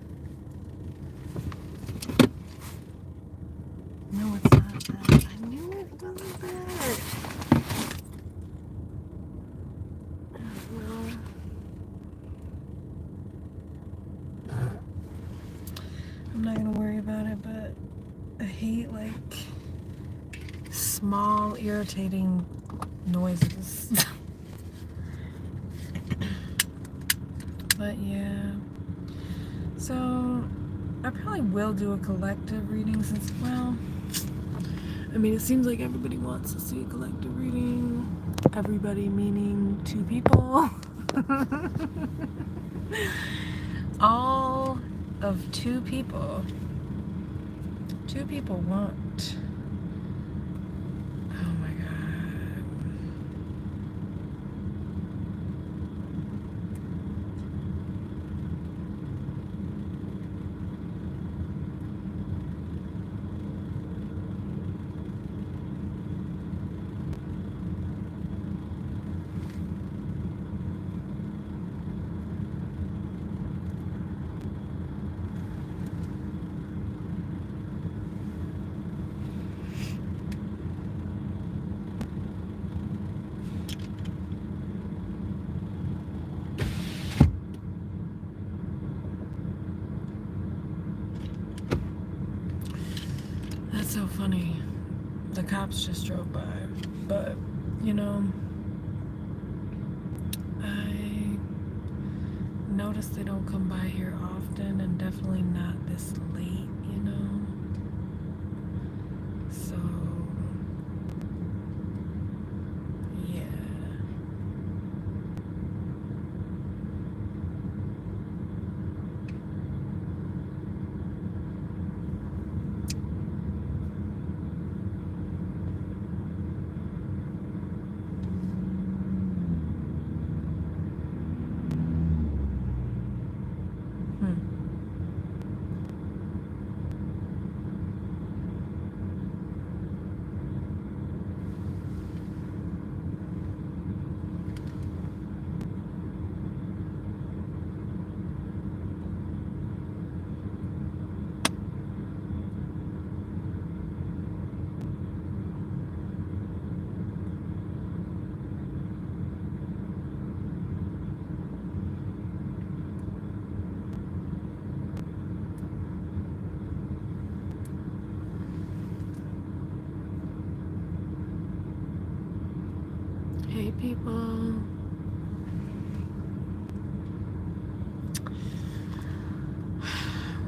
No, it's not that. I knew it wasn't that. Well, I'm not gonna worry about it, but I hate like small, irritating noises. But yeah. So I probably will do a collective reading since, well, I mean, it seems like everybody wants to see a collective reading. Everybody meaning 2 people. All of 2 people. 2 people want. Oh my god. That's so funny. The cops just drove by. But, you know, I noticed they don't come by here often and definitely not this late, you know? So, yeah. Hey, people.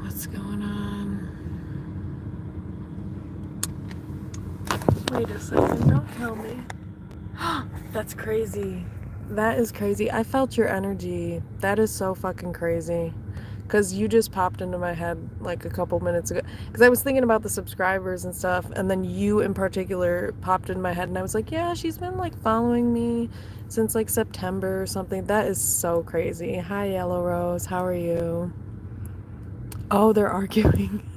What's going on? Wait a second. Don't tell me. That's crazy. That is crazy. I felt your energy. That is so fucking crazy. Because you just popped into my head like a couple minutes ago. Because I was thinking about the subscribers and stuff. And then you in particular popped in my head. And I was like, yeah, she's been like following me since like September or something. That is so crazy. Hi, Yellow Rose. How are you? Oh, they're arguing.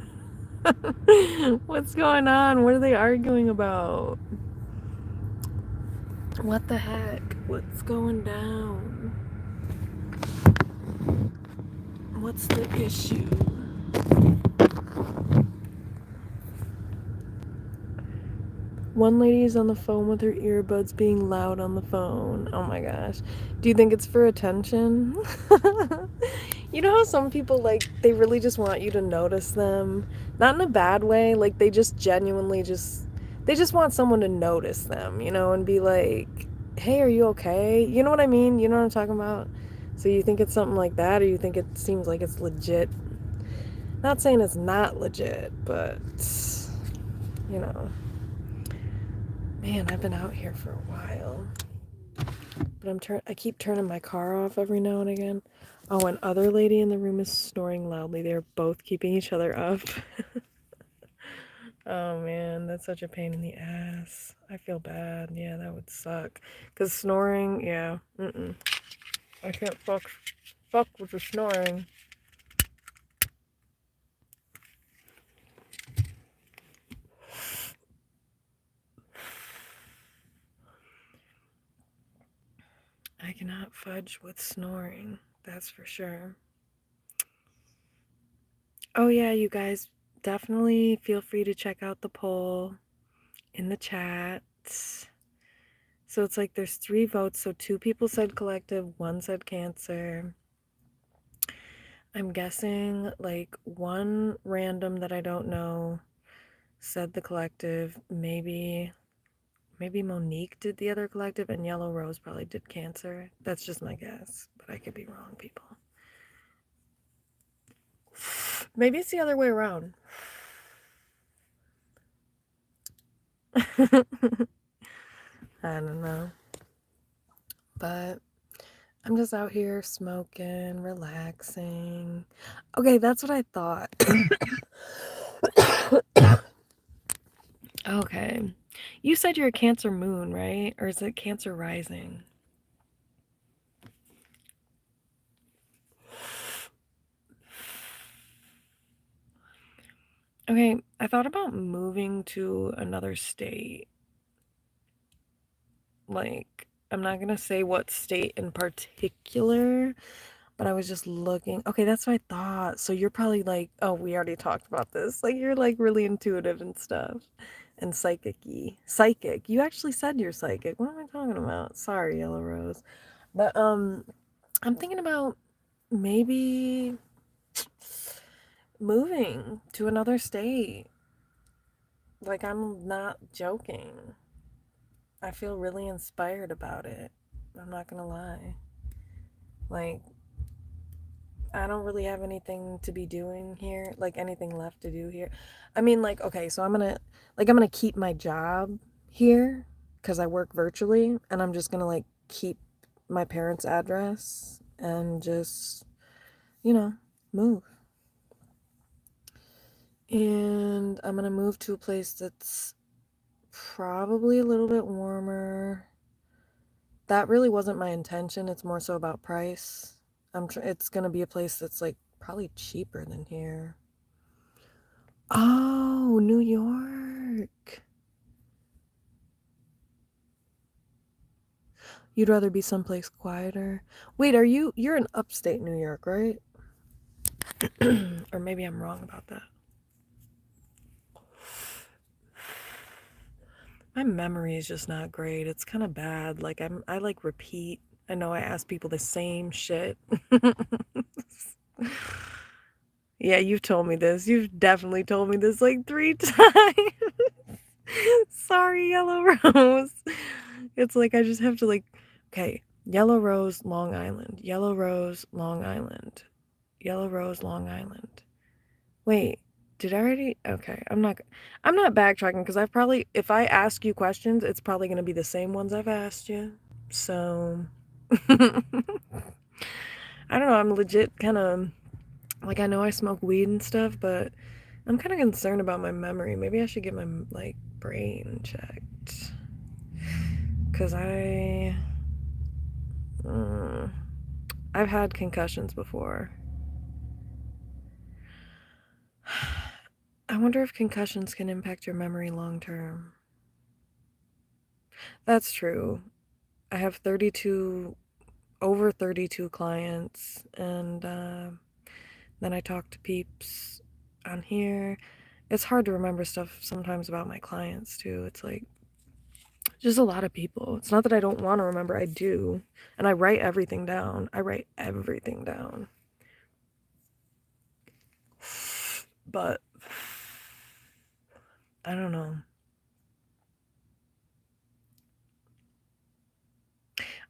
What's going on? What are they arguing about? What the heck? What's going down? What's the issue? One lady is on the phone with her earbuds being loud on the phone. Oh my gosh. Do you think it's for attention? You know how some people, like, they really just want you to notice them? Not in a bad way. Like, they just genuinely they just want someone to notice them, you know, and be like, hey, are you okay? You know what I mean? You know what I'm talking about? So you think it's something like that, or you think it seems like it's legit? Not saying it's not legit, but, you know. Man, I've been out here for a while. But I keep turning my car off every now and again. Oh, and other lady in the room is snoring loudly. They're both keeping each other up. Oh man, that's such a pain in the ass. I feel bad. Yeah, that would suck. Cause snoring, yeah, I can't fuck with the snoring. I cannot fudge with snoring. That's for sure. Oh yeah, you guys definitely feel free to check out the poll in the chat. So it's like there's 3 votes. So 2 people said collective, 1 said cancer. I'm guessing like 1 random that I don't know said the collective. Maybe Monique did the other collective and Yellow Rose probably did cancer. That's just my guess, but I could be wrong, people. Maybe it's the other way around. I don't know. But I'm just out here smoking, relaxing. Okay, that's what I thought. Okay. You said you're a Cancer moon, right? Or is it Cancer rising? Okay, I thought about moving to another state. Like, I'm not gonna say what state in particular, but I was just looking. Okay, that's what I thought. So you're probably like, oh, we already talked about this. Like, you're like really intuitive and stuff. And psychic-y. Psychic. You actually said you're psychic. What am I talking about? Sorry, Yellow Rose. But I'm thinking about maybe moving to another state. Like, I'm not joking. I feel really inspired about it. I'm not gonna lie. Like, I don't really have anything to be doing here, like anything left to do here. I mean, like, okay, so I'm gonna keep my job here because I work virtually, and I'm just gonna like keep my parents' address and just, you know, move. And I'm gonna move to a place that's probably a little bit warmer. That really wasn't my intention. It's more so about price. It's gonna be a place that's like probably cheaper than here. Oh, New York. You'd rather be someplace quieter. Wait, you're in upstate New York, right? Or maybe I'm wrong about that. My memory is just not great. It's kind of bad. Like I like repeat. I know I ask people the same shit. Yeah, you've told me this. You've definitely told me this like 3 times. Sorry, Yellow Rose. It's like I just have to like, okay, Yellow Rose, Long Island. Yellow Rose, Long Island. Yellow Rose, Long Island. Wait, did I already? Okay, I'm not backtracking because if I ask you questions, it's probably going to be the same ones I've asked you. So, I don't know. I'm legit kind of like, I know I smoke weed and stuff, but I'm kind of concerned about my memory. Maybe I should get my like brain checked. Cause I've had concussions before. I wonder if concussions can impact your memory long term. That's true. I have over 32 clients, and then I talk to peeps on here. It's hard to remember stuff sometimes about my clients too. It's like just a lot of people. It's not that I don't want to remember, I do. And I write everything down. But I don't know.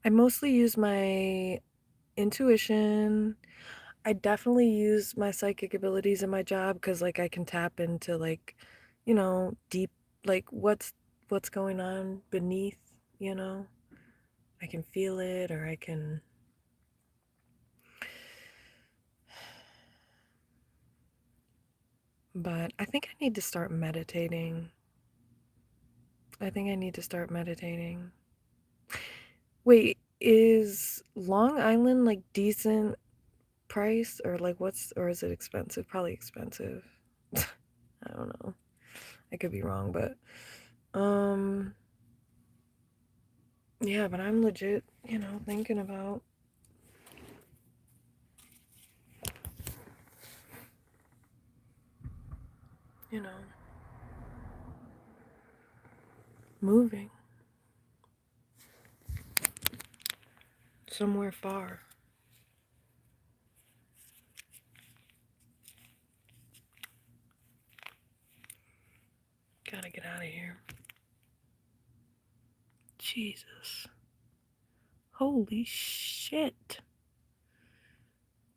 I mostly use my intuition. I definitely use my psychic abilities in my job because like I can tap into like, deep, like what's going on beneath, you know? I can feel it, or I can But I think I need to start meditating. Wait, is Long Island like decent price, or like or is it expensive? Probably expensive. I don't know. I could be wrong, but yeah, but I'm legit, thinking about moving somewhere far. Gotta get out of here. Jesus. Holy shit.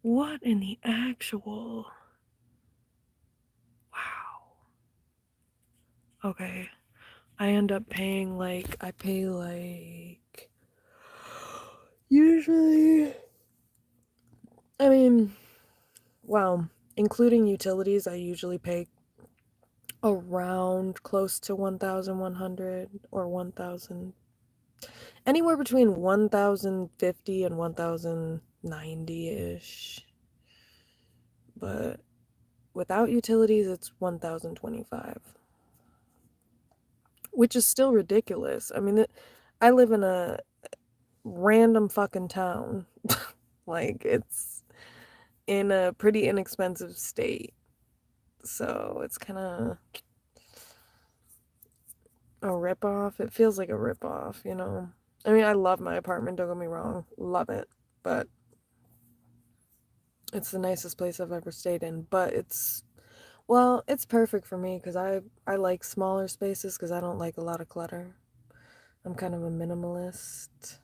What in the actual... Wow. Okay. I end up paying I pay usually, well, including utilities, I usually pay around close to 1,100 or 1,000, anywhere between 1,050 and 1,090-ish. But without utilities, it's 1,025, which is still ridiculous. I live in a random fucking town. It's in a pretty inexpensive state. So it's kind of a ripoff. It feels like a ripoff, I love my apartment, don't get me wrong. Love it. But it's the nicest place I've ever stayed in. But it's perfect for me because I like smaller spaces because I don't like a lot of clutter. I'm kind of a minimalist.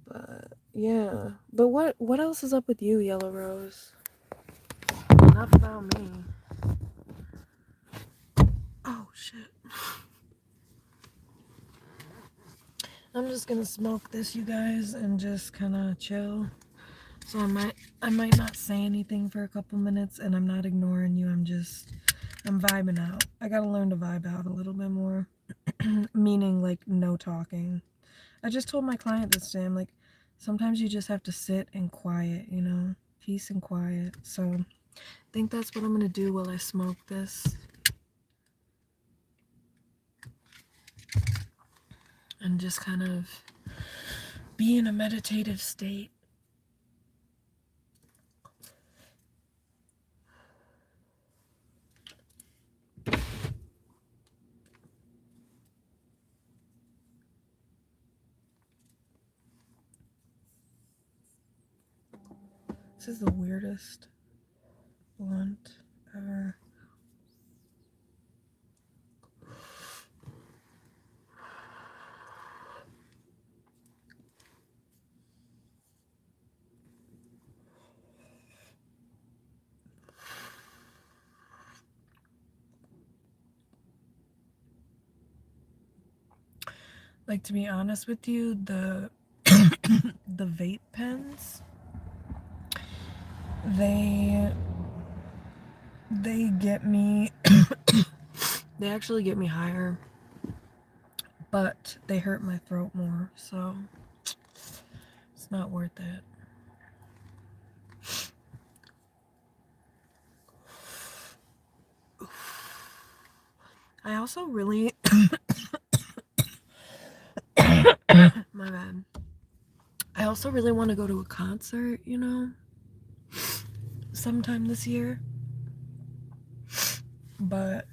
But yeah. But what else is up with you, Yellow Rose? Enough about me. Oh shit. I'm just gonna smoke this, you guys, and just kind of chill. So I might not say anything for a couple minutes, and I'm not ignoring you. I'm vibing out. I gotta learn to vibe out a little bit more. Meaning no talking. I just told my client this day, I'm like, sometimes you just have to sit and quiet, peace and quiet. So I think that's what I'm gonna do while I smoke this. And just kind of be in a meditative state. This is the weirdest blunt ever. To be honest with you, the the vape pens, they get me they actually get me higher, but they hurt my throat more, so it's not worth it. I also really my bad. I also really want to go to a concert, sometime this year. But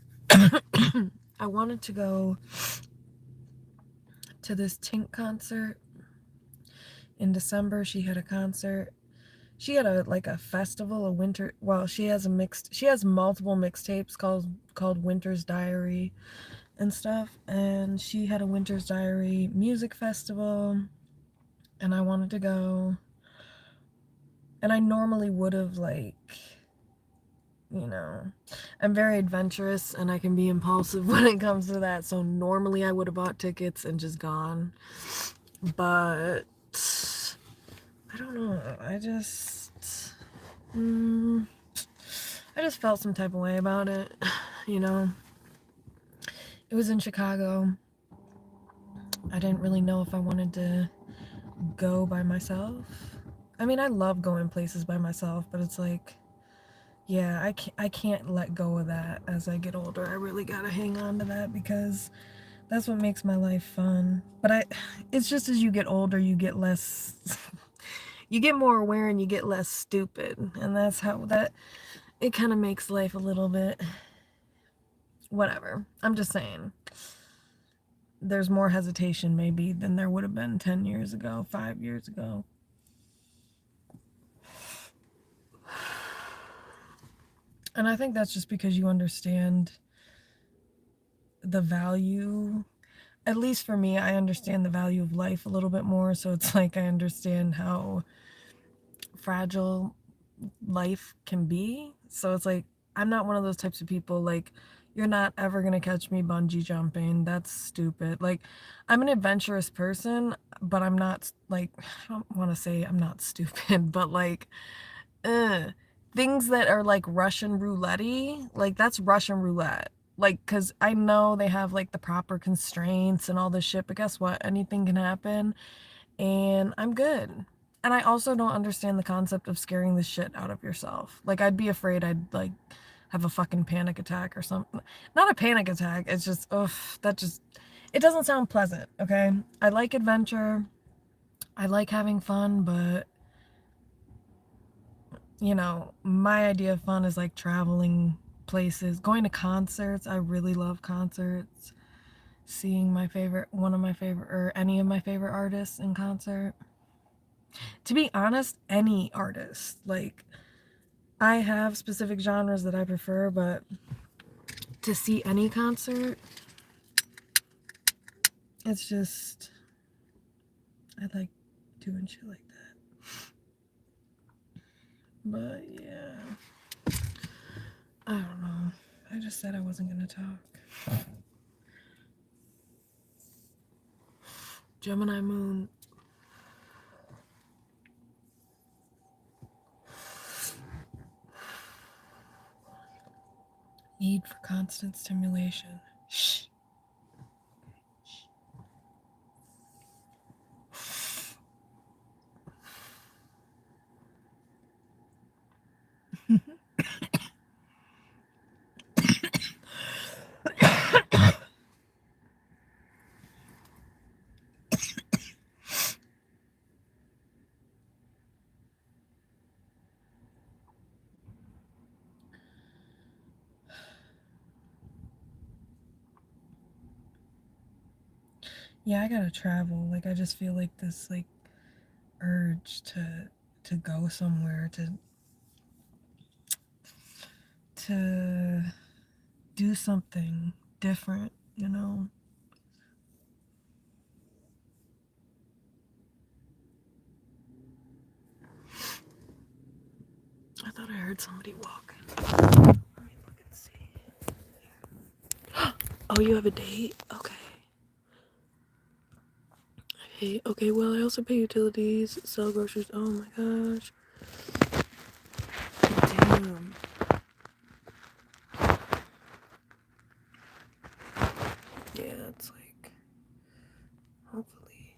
I wanted to go to this Tink concert in December. She had a concert. She had a festival, a winter. Well, she has multiple mixtapes called Winter's Diary and stuff. And she had a Winter's Diary music festival, and I wanted to go. And I normally would have I'm very adventurous and I can be impulsive when it comes to that. So normally I would have bought tickets and just gone. But I don't know. I I just felt some type of way about it, you know. It was in Chicago. I didn't really know if I wanted to go by myself. I mean, I love going places by myself, but it's like, yeah, I can't let go of that as I get older. I really gotta hang on to that because that's what makes my life fun. But it's just as you get older, you get less, you get more aware and you get less stupid. And that's how it kind of makes life a little bit, whatever. I'm just saying. There's more hesitation maybe than there would have been 10 years ago, 5 years ago. And I think that's just because you understand the value. At least for me, I understand the value of life a little bit more. So it's like I understand how fragile life can be. So it's like I'm not one of those types of people like you're not ever going to catch me bungee jumping. That's stupid. Like I'm an adventurous person, but I'm not like I don't want to say I'm not stupid, but like things that are like Russian roulette-y, like that's Russian roulette. Like, cause I know they have like the proper constraints and all this shit, but guess what? Anything can happen, and I'm good. And I also don't understand the concept of scaring the shit out of yourself. Like, I'd be afraid I'd like have a fucking panic attack or something. Not a panic attack. It's just, ugh, it doesn't sound pleasant. Okay, I like adventure. I like having fun, but you know, my idea of fun is like traveling places, going to concerts. I really love concerts. Seeing one of my favorite, or any of my favorite artists in concert. To be honest, any artist. Like, I have specific genres that I prefer, but to see any concert, it's just, I like doing shit like that. But yeah, I don't know. I just said I wasn't gonna talk. Gemini moon. Need for constant stimulation. Shh. Yeah, I gotta travel. Like, I just feel like this like urge to go somewhere, to do something different, you know. I thought I heard somebody walking. Let me look and see. Oh, you have a date? Okay. Okay, well, I also pay utilities, sell groceries. Oh my gosh. Damn. Yeah, it's like, hopefully.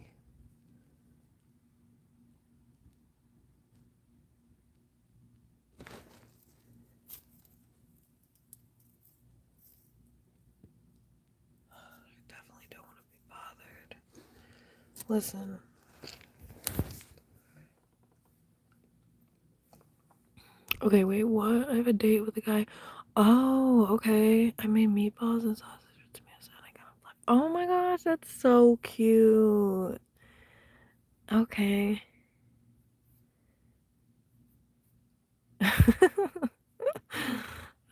I definitely don't want to be bothered. Listen. Okay, wait, what? I have a date with a guy. Oh, okay. I made meatballs and sausage with tomatoes and I got a black. Oh my gosh, that's so cute. Okay.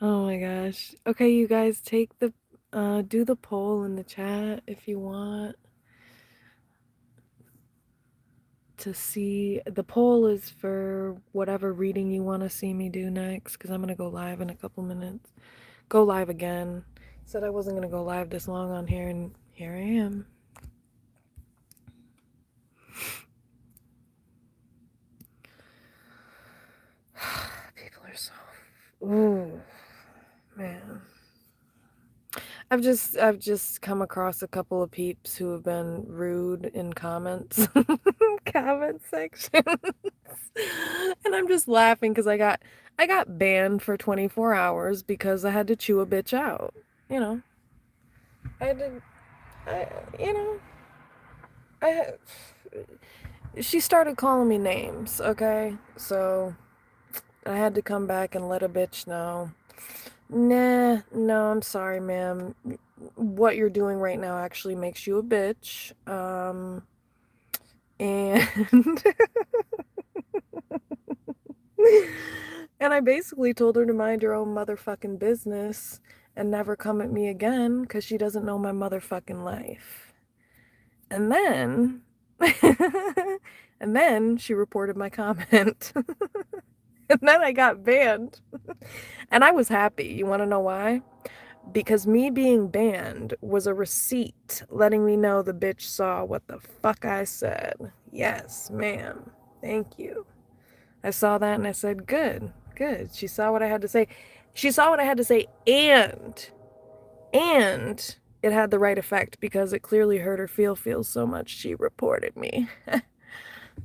Oh my gosh. Okay, you guys do the poll in the chat if you want to see. The poll is for whatever reading you want to see me do next, because I'm gonna go live in a couple minutes. Go live again. Said I wasn't gonna go live this long on here, and here I am. People are so Ooh, man. I've just come across a couple of peeps who have been rude in comments, comment sections, and I'm just laughing because I got banned for 24 hours because I had to chew a bitch out. You know, I had to, I, you know, I. She started calling me names. Okay, so I had to come back and let a bitch know. Nah, no, I'm sorry, ma'am. What you're doing right now actually makes you a bitch. And and I basically told her to mind her own motherfucking business and never come at me again because she doesn't know my motherfucking life. And then and then she reported my comment. And then I got banned. And I was happy. You want to know why? Because me being banned was a receipt letting me know the bitch saw what the fuck I said. Yes, ma'am. Thank you. I saw that and I said, good, good. She saw what I had to say. She saw what I had to say, and it had the right effect because it clearly hurt her feel so much she reported me.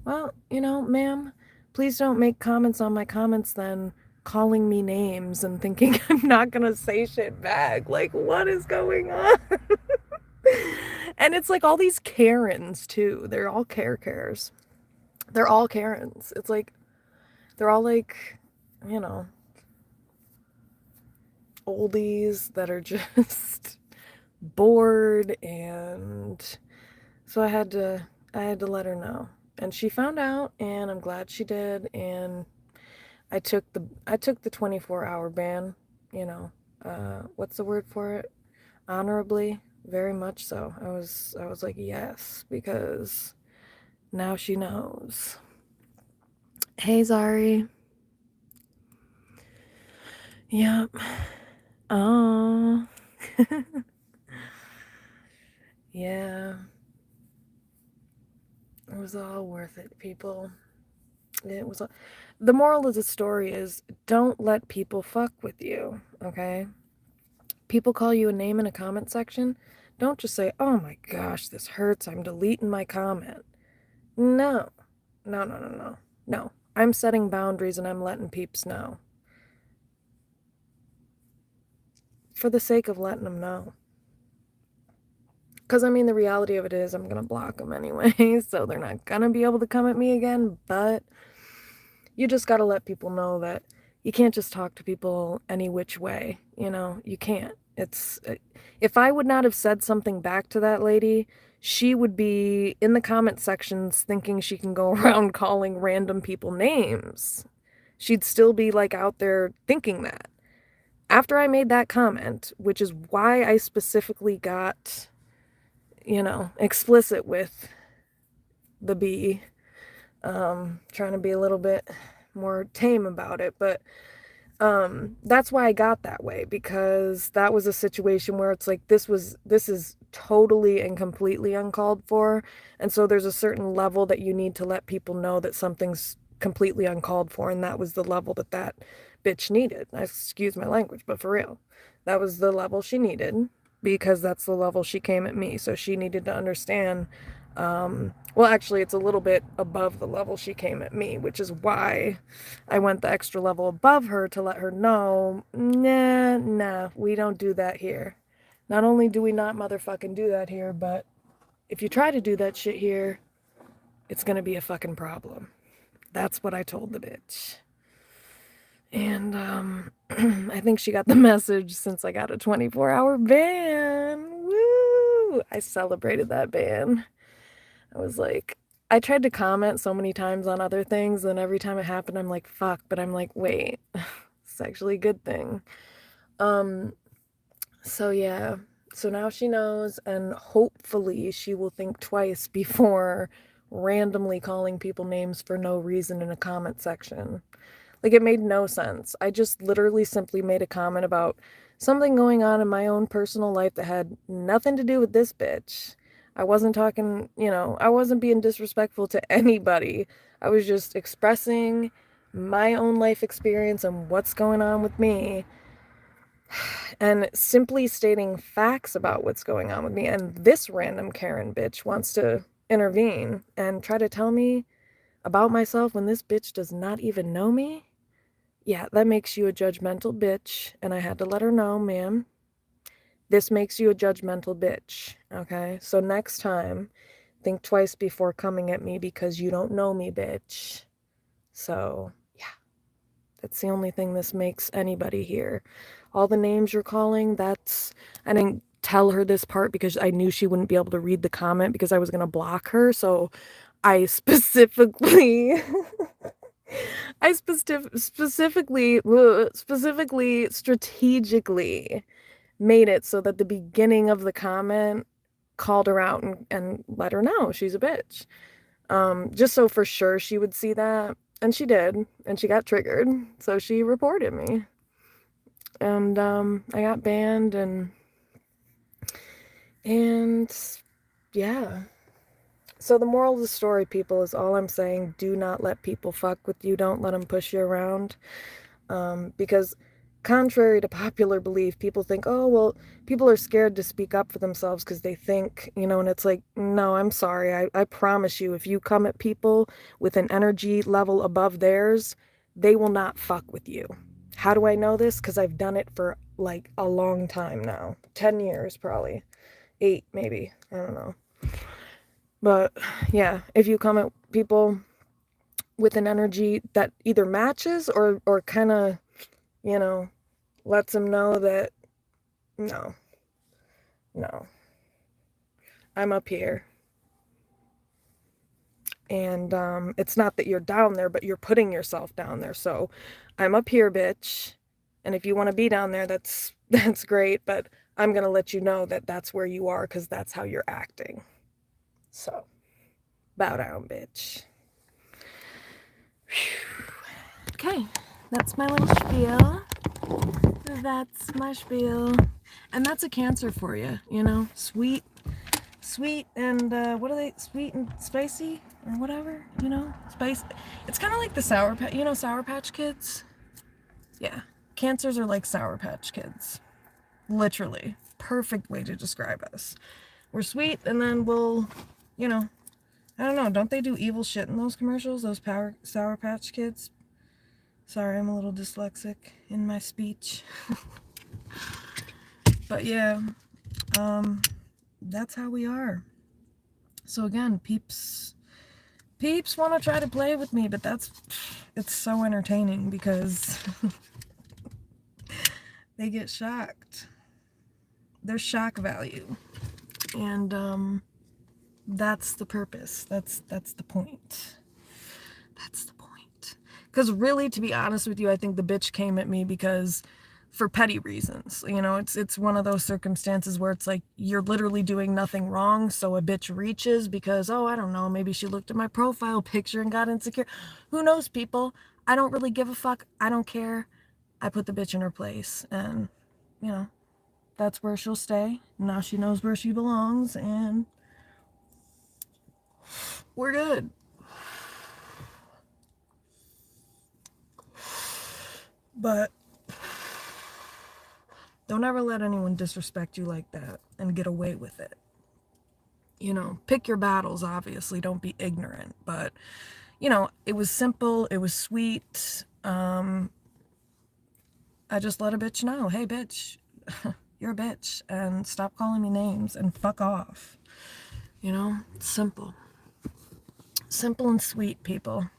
Well, ma'am, please don't make comments on my comments then calling me names and thinking I'm not gonna say shit back. Like, what is going on? And it's like all these Karens too. They're all cares. They're all Karens. It's like they're all like, you know, oldies that are just bored, and so I had to let her know. And she found out, and I'm glad she did, and I took the 24-hour ban, you know. What's the word for it? Honorably, very much so. I was like, yes, because now she knows. Hey, Zari. Yep. Oh. Yeah. It was all worth it, people. It was. The moral of the story is don't let people fuck with you, okay? People call you a name in a comment section. Don't just say, oh my gosh, this hurts. I'm deleting my comment. No. No, no, no, no. No. I'm setting boundaries and I'm letting peeps know. For the sake of letting them know. Because, I mean, the reality of it is I'm going to block them anyway, so they're not going to be able to come at me again, but you just got to let people know that you can't just talk to people any which way, you can't. If I would not have said something back to that lady, she would be in the comment sections thinking she can go around calling random people names. She'd still be like out there thinking that. After I made that comment, which is why I specifically got, explicit with the B, trying to be a little bit more tame about it, but that's why I got that way, because that was a situation where it's like this is totally and completely uncalled for, and so there's a certain level that you need to let people know that something's completely uncalled for, and that was the level that bitch needed. Excuse my language, but for real, that was the level she needed, because that's the level she came at me, so she needed to understand. Well, actually, it's a little bit above the level she came at me, which is why I went the extra level above her to let her know, nah, we don't do that here. Not only do we not motherfucking do that here, but if you try to do that shit here, it's gonna be a fucking problem. That's what I told the bitch. And, I think she got the message since I got a 24-hour ban. Woo! I celebrated that ban. I was like, I tried to comment so many times on other things, and every time it happened, I'm like, fuck, but I'm like, wait, it's actually a good thing. So yeah, so now she knows, and hopefully she will think twice before randomly calling people names for no reason in a comment section. Like, it made no sense. I just literally simply made a comment about something going on in my own personal life that had nothing to do with this bitch. I wasn't talking, I wasn't being disrespectful to anybody. I was just expressing my own life experience and what's going on with me, and simply stating facts about what's going on with me. And this random Karen bitch wants to intervene and try to tell me about myself when this bitch does not even know me. Yeah, that makes you a judgmental bitch. And I had to let her know, ma'am, this makes you a judgmental bitch. Okay? So next time, think twice before coming at me because you don't know me, bitch. So, yeah, that's the only thing this makes anybody here. All the names you're calling, I didn't tell her this part because I knew she wouldn't be able to read the comment because I was going to block her. So I specifically, strategically made it so that the beginning of the comment called her out and let her know she's a bitch. Just so for sure she would see that. And she did. And she got triggered. So she reported me. And I got banned and yeah. So the moral of the story, people, is all I'm saying, do not let people fuck with you. Don't let them push you around. Because contrary to popular belief, people think, oh, well, people are scared to speak up for themselves because they think, and it's like, no, I'm sorry. I promise you, if you come at people with an energy level above theirs, they will not fuck with you. How do I know this? Because I've done it for like a long time now. 10 years, probably. 8, maybe. I don't know. But yeah, if you come at people with an energy that either matches or kind of, lets them know that no, I'm up here. And it's not that you're down there, but you're putting yourself down there. So I'm up here, bitch. And if you want to be down there, that's great. But I'm going to let you know that that's where you are because that's how you're acting. So bow down, bitch. Okay, that's my little spiel. That's my spiel. And that's a Cancer for you, sweet and what are they, sweet and spicy or whatever, spice. It's kind of like the Sour Patch Kids. Yeah, Cancers are like Sour Patch Kids, literally. Perfect way to describe us. We're sweet, and then we'll, I don't know, don't they do evil shit in those commercials, those Sour Patch Kids? Sorry, I'm a little dyslexic in my speech. But yeah, that's how we are. So again, peeps want to try to play with me, but it's so entertaining because they get shocked. There's shock value. And that's the purpose. That's the point. That's the point. Because really, to be honest with you, I think the bitch came at me because for petty reasons. It's one of those circumstances where it's like you're literally doing nothing wrong, so a bitch reaches because, oh, I don't know, maybe she looked at my profile picture and got insecure. Who knows, people? I don't really give a fuck. I don't care. I put the bitch in her place, and that's where she'll stay. Now she knows where she belongs, and we're good. But don't ever let anyone disrespect you like that and get away with it. Pick your battles, obviously. Don't be ignorant. But, it was simple. It was sweet. I just let a bitch know, hey, bitch, you're a bitch. And stop calling me names and fuck off. It's simple. Simple and sweet, people.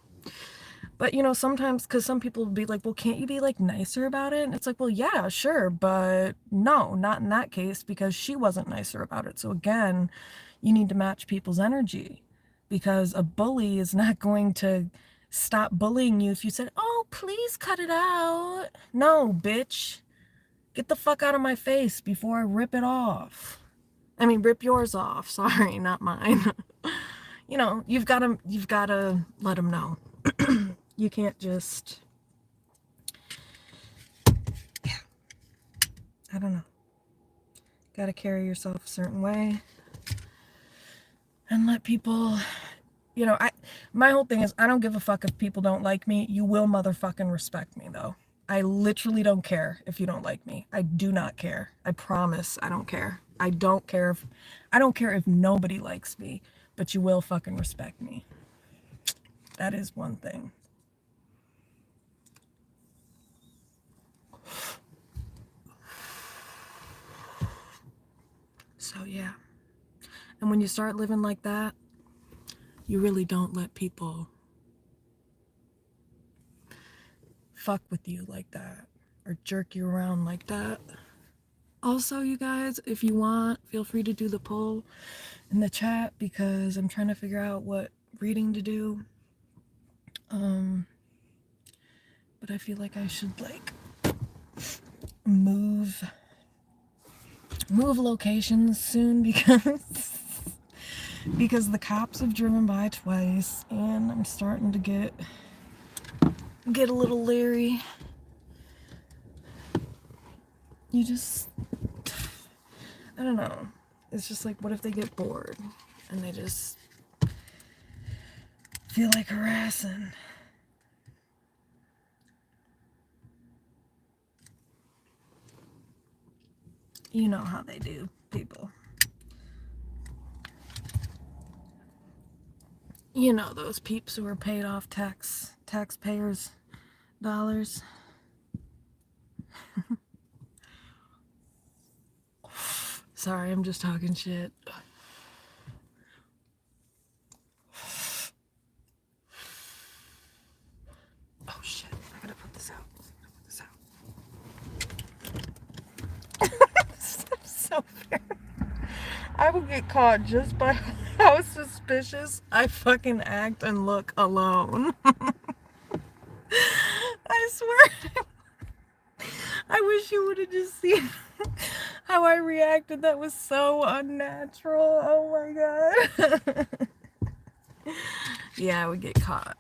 But, sometimes, because some people will be like, well, can't you be, like, nicer about it? And it's like, well, yeah, sure, but no, not in that case, because she wasn't nicer about it. So, again, you need to match people's energy, because a bully is not going to stop bullying you if you said, oh, please cut it out. No, bitch. Get the fuck out of my face before I rip it off. I mean, rip yours off. Sorry, not mine. You've got to let them know. You can't just, I don't know. Got to carry yourself a certain way and let people You know, my whole thing is I don't give a fuck if people don't like me. You will motherfucking respect me, though. I literally don't care if you don't like me. I do not care. I promise I don't care. I don't care if nobody likes me, but you will fucking respect me. That is one thing. So yeah. And when you start living like that, you really don't let people fuck with you like that or jerk you around like that. Also, you guys, if you want, feel free to do the poll in the chat because I'm trying to figure out what reading to do. But I feel like I should like move locations soon because the cops have driven by twice and I'm starting to get a little leery. You just, I don't know. It's just like, what if they get bored and they just feel like harassing? You know how they do, people. You know those peeps who are paid off taxpayers' dollars. Sorry, I'm just talking shit. Oh shit, I gotta put this out. So fair. I will get caught just by how suspicious I fucking act and look alone. I swear. I wish you would have just seen how I reacted. That was so unnatural. Oh my god. Yeah, I would get caught.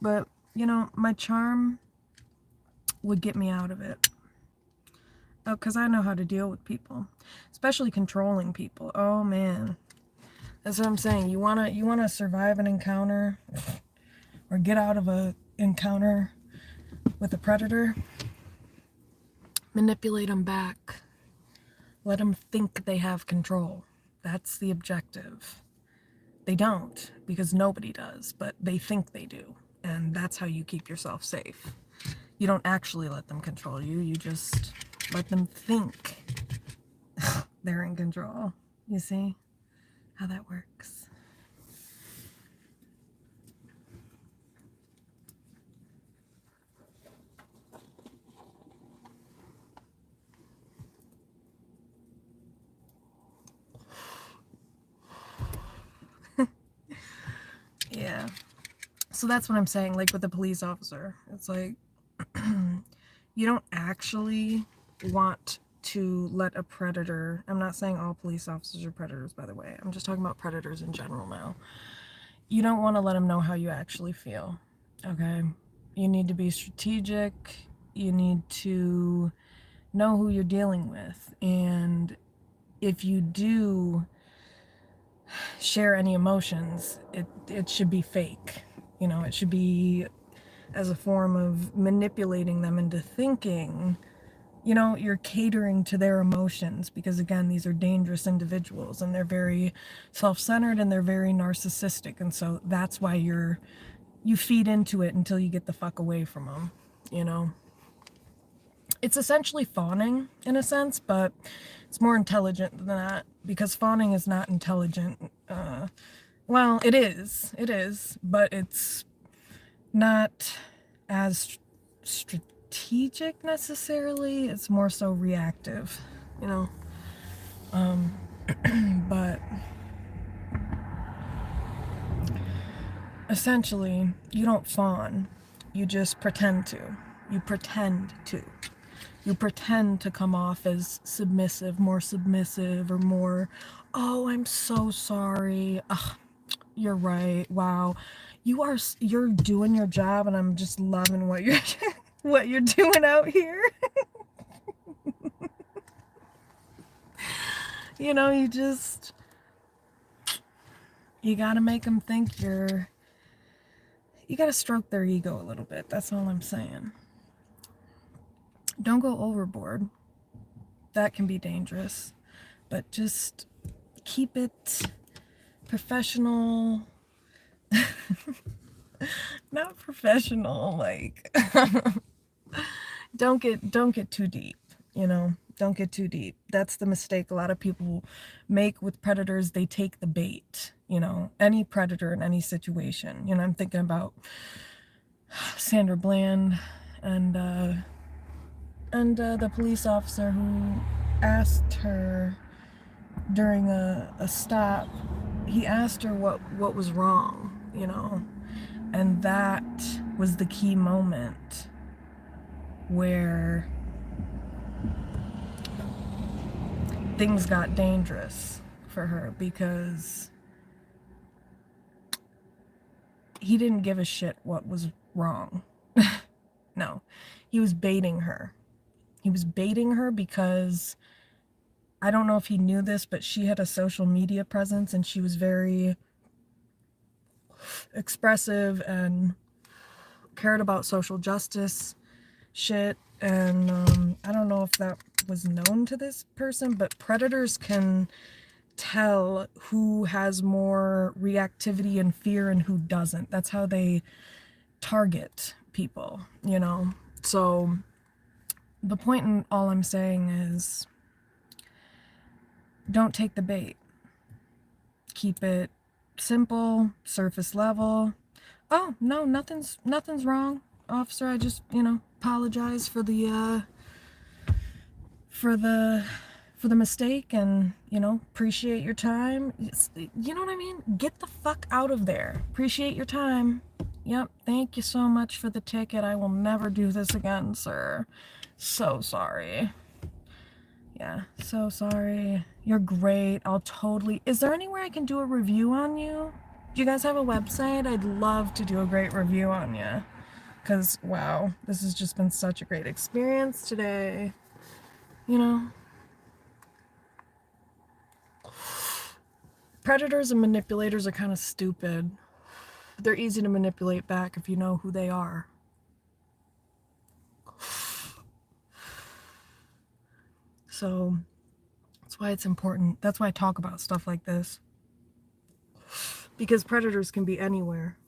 But, you know, my charm would get me out of it. Oh, because I know how to deal with people. Especially controlling people. Oh, man. That's what I'm saying. You wanna survive an encounter or get out of a encounter with a predator? Manipulate them back. Let them think they have control. That's the objective. They don't, because nobody does, but they think they do. And that's how you keep yourself safe. You don't actually let them control you. You just let them think they're in control. You see how that works? Yeah. So that's what I'm saying, like with the police officer. It's like, you don't actually want to let a predator, I'm not saying all police officers are predators, by the way. I'm just talking about predators in general now. You don't want to let them know how you actually feel, okay? You need to be strategic. You need to know who you're dealing with. And if you do share any emotions, it should be fake. You know, it should be as a form of manipulating them into thinking, you know, you're catering to their emotions because, again, these are dangerous individuals and they're very self-centered and they're very narcissistic. And so that's why you feed into it until you get the fuck away from them, you know? It's essentially fawning in a sense, but it's more intelligent than that because fawning is not intelligent. Well, it is, but it's not as strategic necessarily. It's more so reactive, you know. But essentially, you don't fawn. You just pretend to. You pretend to. You pretend to come off as submissive, or more, oh, I'm so sorry. Ugh, you're right. Wow. You're doing your job and I'm just loving what you're what you're doing out here. You know, you just You gotta make them think you gotta stroke their ego a little bit. That's all I'm saying. Don't go overboard. That can be dangerous. But just keep it professional. Not professional, like don't get too deep, you know. Don't get too deep. That's the mistake a lot of people make with predators. They take the bait, you know. Any predator in any situation. You know, I'm thinking about Sandra Bland and the police officer who asked her during a stop. He asked her what was wrong, you know. And that was the key moment where things got dangerous for her, because he didn't give a shit what was wrong. No, he was baiting her. He was baiting her because, I don't know if he knew this, but she had a social media presence and she was very expressive and cared about social justice shit. And I don't know if that was known to this person, but predators can tell who has more reactivity and fear and who doesn't. That's how they target people, you know. So the point in all I'm saying is, don't take the bait. Keep it simple, surface level. Oh, no, nothing's wrong, officer. I just, you know, apologize for the mistake, and, you know, appreciate your time. You know what I mean? Get the fuck out of there. Appreciate your time. Yep, thank you so much for the ticket. I will never do this again, sir. So sorry. Yeah, so sorry. You're great. I'll totally... Is there anywhere I can do a review on you? Do you guys have a website? I'd love to do a great review on you. Because, wow, this has just been such a great experience today. You know? Predators and manipulators are kind of stupid. They're easy to manipulate back if you know who they are. So that's why it's important. That's why I talk about stuff like this. Because predators can be anywhere.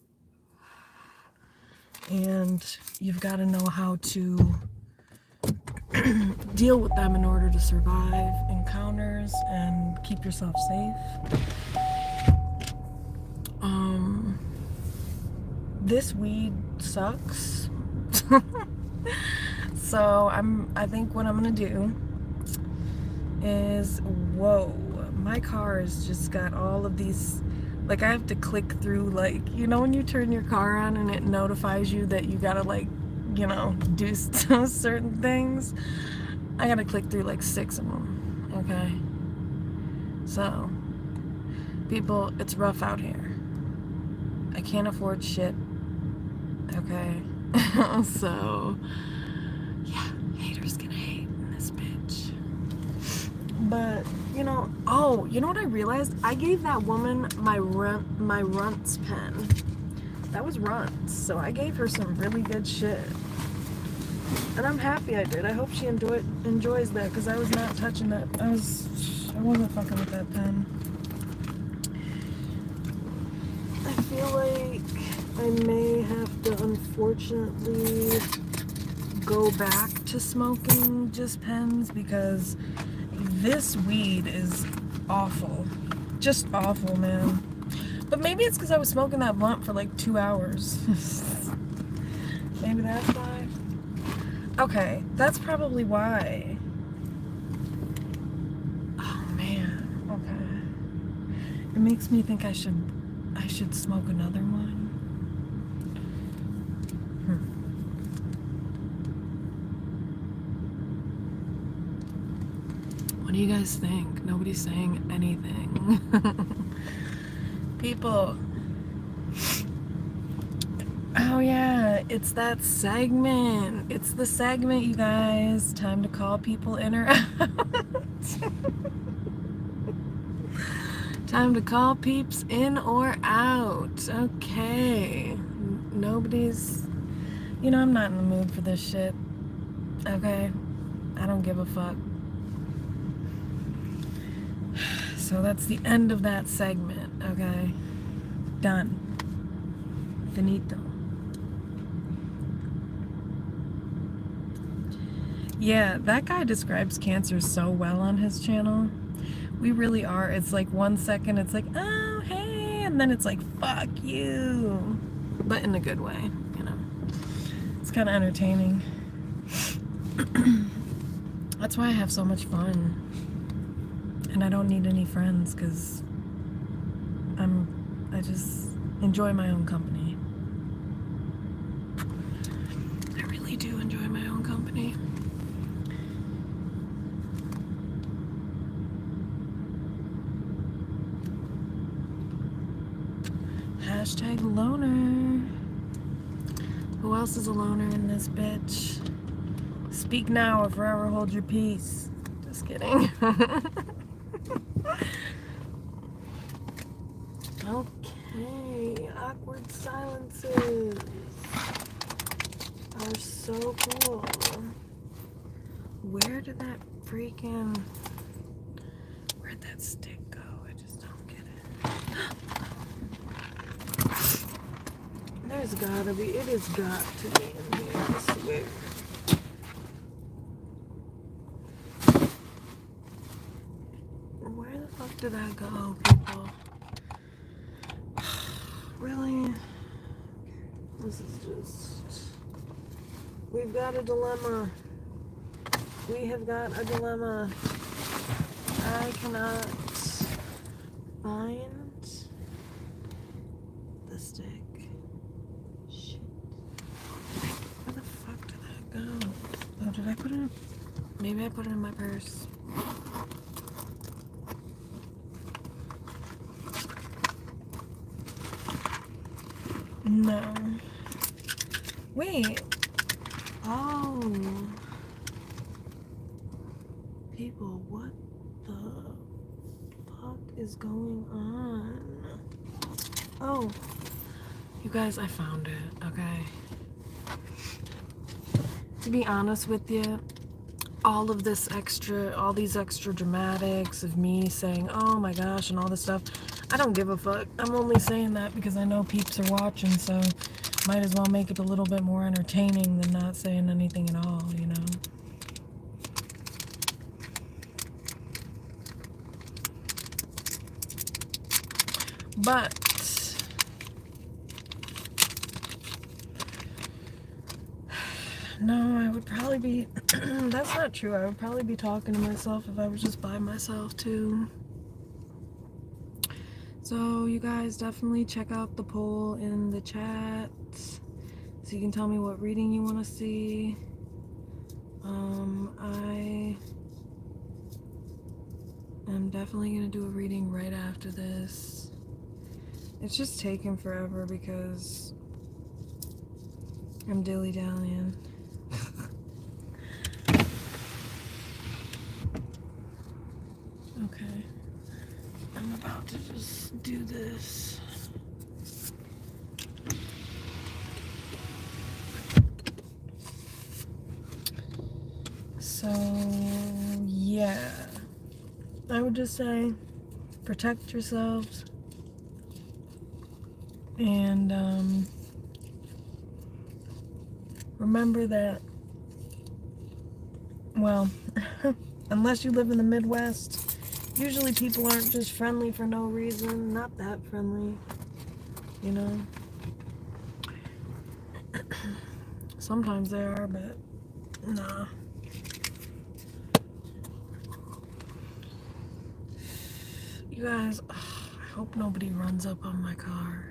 And you've got to know how to deal with them in order to survive encounters and keep yourself safe. This weed sucks. So I think what I'm gonna do is, whoa, my car has just got all of these, like, I have to click through, like, you know when you turn your car on and it notifies you that you gotta, like, you know, do certain things? I gotta click through like 6 of them, okay? So, people, it's rough out here. I can't afford shit, okay? So, yeah, haters gonna hate in this bitch. But, you know, oh, you know what I realized? I gave that woman my Runts pen. That was Runts, so I gave her some really good shit. And I'm happy I did. I hope she enjoys that, because I was not touching that. I wasn't fucking with that pen. I feel like I may have to, unfortunately, go back to smoking just pens, because this weed is awful. Just awful, man. But maybe it's because I was smoking that blunt for like 2 hours. Maybe that's why. Okay, that's probably why. Oh man, okay. It makes me think I should smoke another one. What do you guys think? Nobody's saying anything. People. Oh yeah, it's that segment. It's the segment, you guys. Time to call people in or out. Time to call peeps in or out. Okay. Nobody's... You know, I'm not in the mood for this shit. Okay? I don't give a fuck. So that's the end of that segment, okay? Done. Finito. Yeah, that guy describes cancer so well on his channel. We really are. It's like 1 second, it's like, oh, hey, and then it's like, fuck you. But in a good way, you know. It's kind of entertaining. That's why I have so much fun. And I don't need any friends because I just enjoy my own company. I really do enjoy my own company. Hashtag loner. Who else is a loner in this bitch? Speak now or forever hold your peace. Just kidding. Okay, awkward silences are so cool. Where'd that stick go? I just don't get it. There's gotta be, it has got to be in here, I swear. Where the fuck did that go, people? Really? This is just... We've got a dilemma. We have got a dilemma. I cannot find the stick. Shit. Where the fuck did that go? Oh, did I put it in? Maybe I put it in my purse. No. Wait. Oh. People, what the fuck is going on? Oh. You guys, I found it, okay? To be honest with you, all these extra dramatics of me saying, oh my gosh, and all this stuff, I don't give a fuck. I'm only saying that because I know peeps are watching, so might as well make it a little bit more entertaining than not saying anything at all, you know? But no, I would probably be that's not true. I would probably be talking to myself if I was just by myself too. So you guys definitely check out the poll in the chat so you can tell me what reading you want to see. I am definitely going to do a reading right after this. It's just taking forever because I'm dilly-dallying. Okay. I'm about to just do this. So, yeah. I would just say protect yourselves. And remember that, well, unless you live in the Midwest, usually people aren't just friendly for no reason. Not that friendly, you know. Sometimes they are, but nah. You guys, I hope nobody runs up on my car.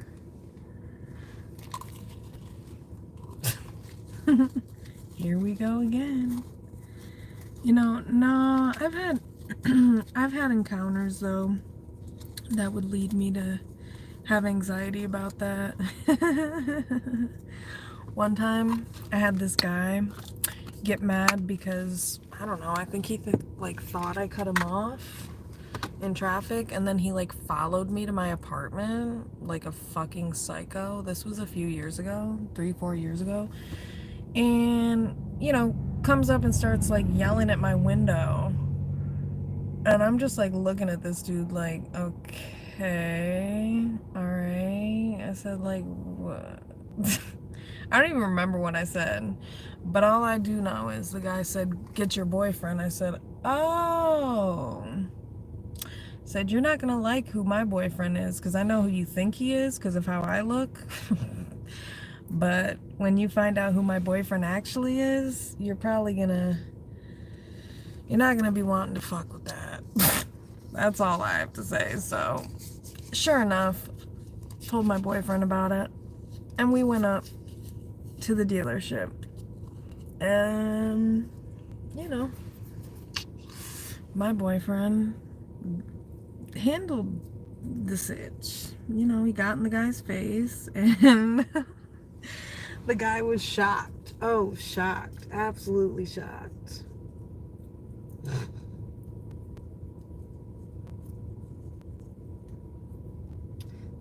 Here we go again. You know, no, I've had encounters though that would lead me to have anxiety about that. One time I had this guy get mad because, I don't know, I think he thought I cut him off. in traffic, and then he like followed me to my apartment like a fucking psycho. This was a few years ago, 3-4 years ago. And, you know, comes up and starts like yelling at my window. And I'm just like looking at this dude like, okay, all right. I said like, what? I don't even remember what I said, but all I do know is the guy said, get your boyfriend. I said, oh. Said, you're not gonna like who my boyfriend is because I know who you think he is because of how I look. But when you find out who my boyfriend actually is, you're not gonna be wanting to fuck with that. That's all I have to say. So, sure enough, told my boyfriend about it, and we went up to the dealership. And, you know, my boyfriend handled the sitch. You know, he got in the guy's face, and the guy was shocked. Oh, shocked. Absolutely shocked.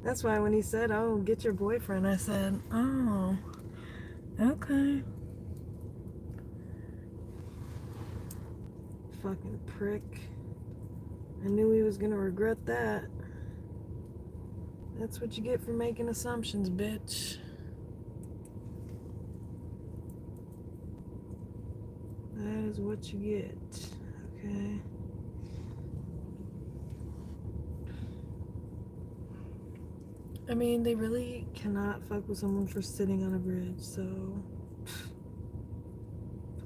That's why when he said, oh, get your boyfriend, I said, oh, okay. Fucking prick. I knew he was gonna regret that. That's what you get for making assumptions, bitch. That is what you get, okay? I mean, they really cannot fuck with someone for sitting on a bridge, so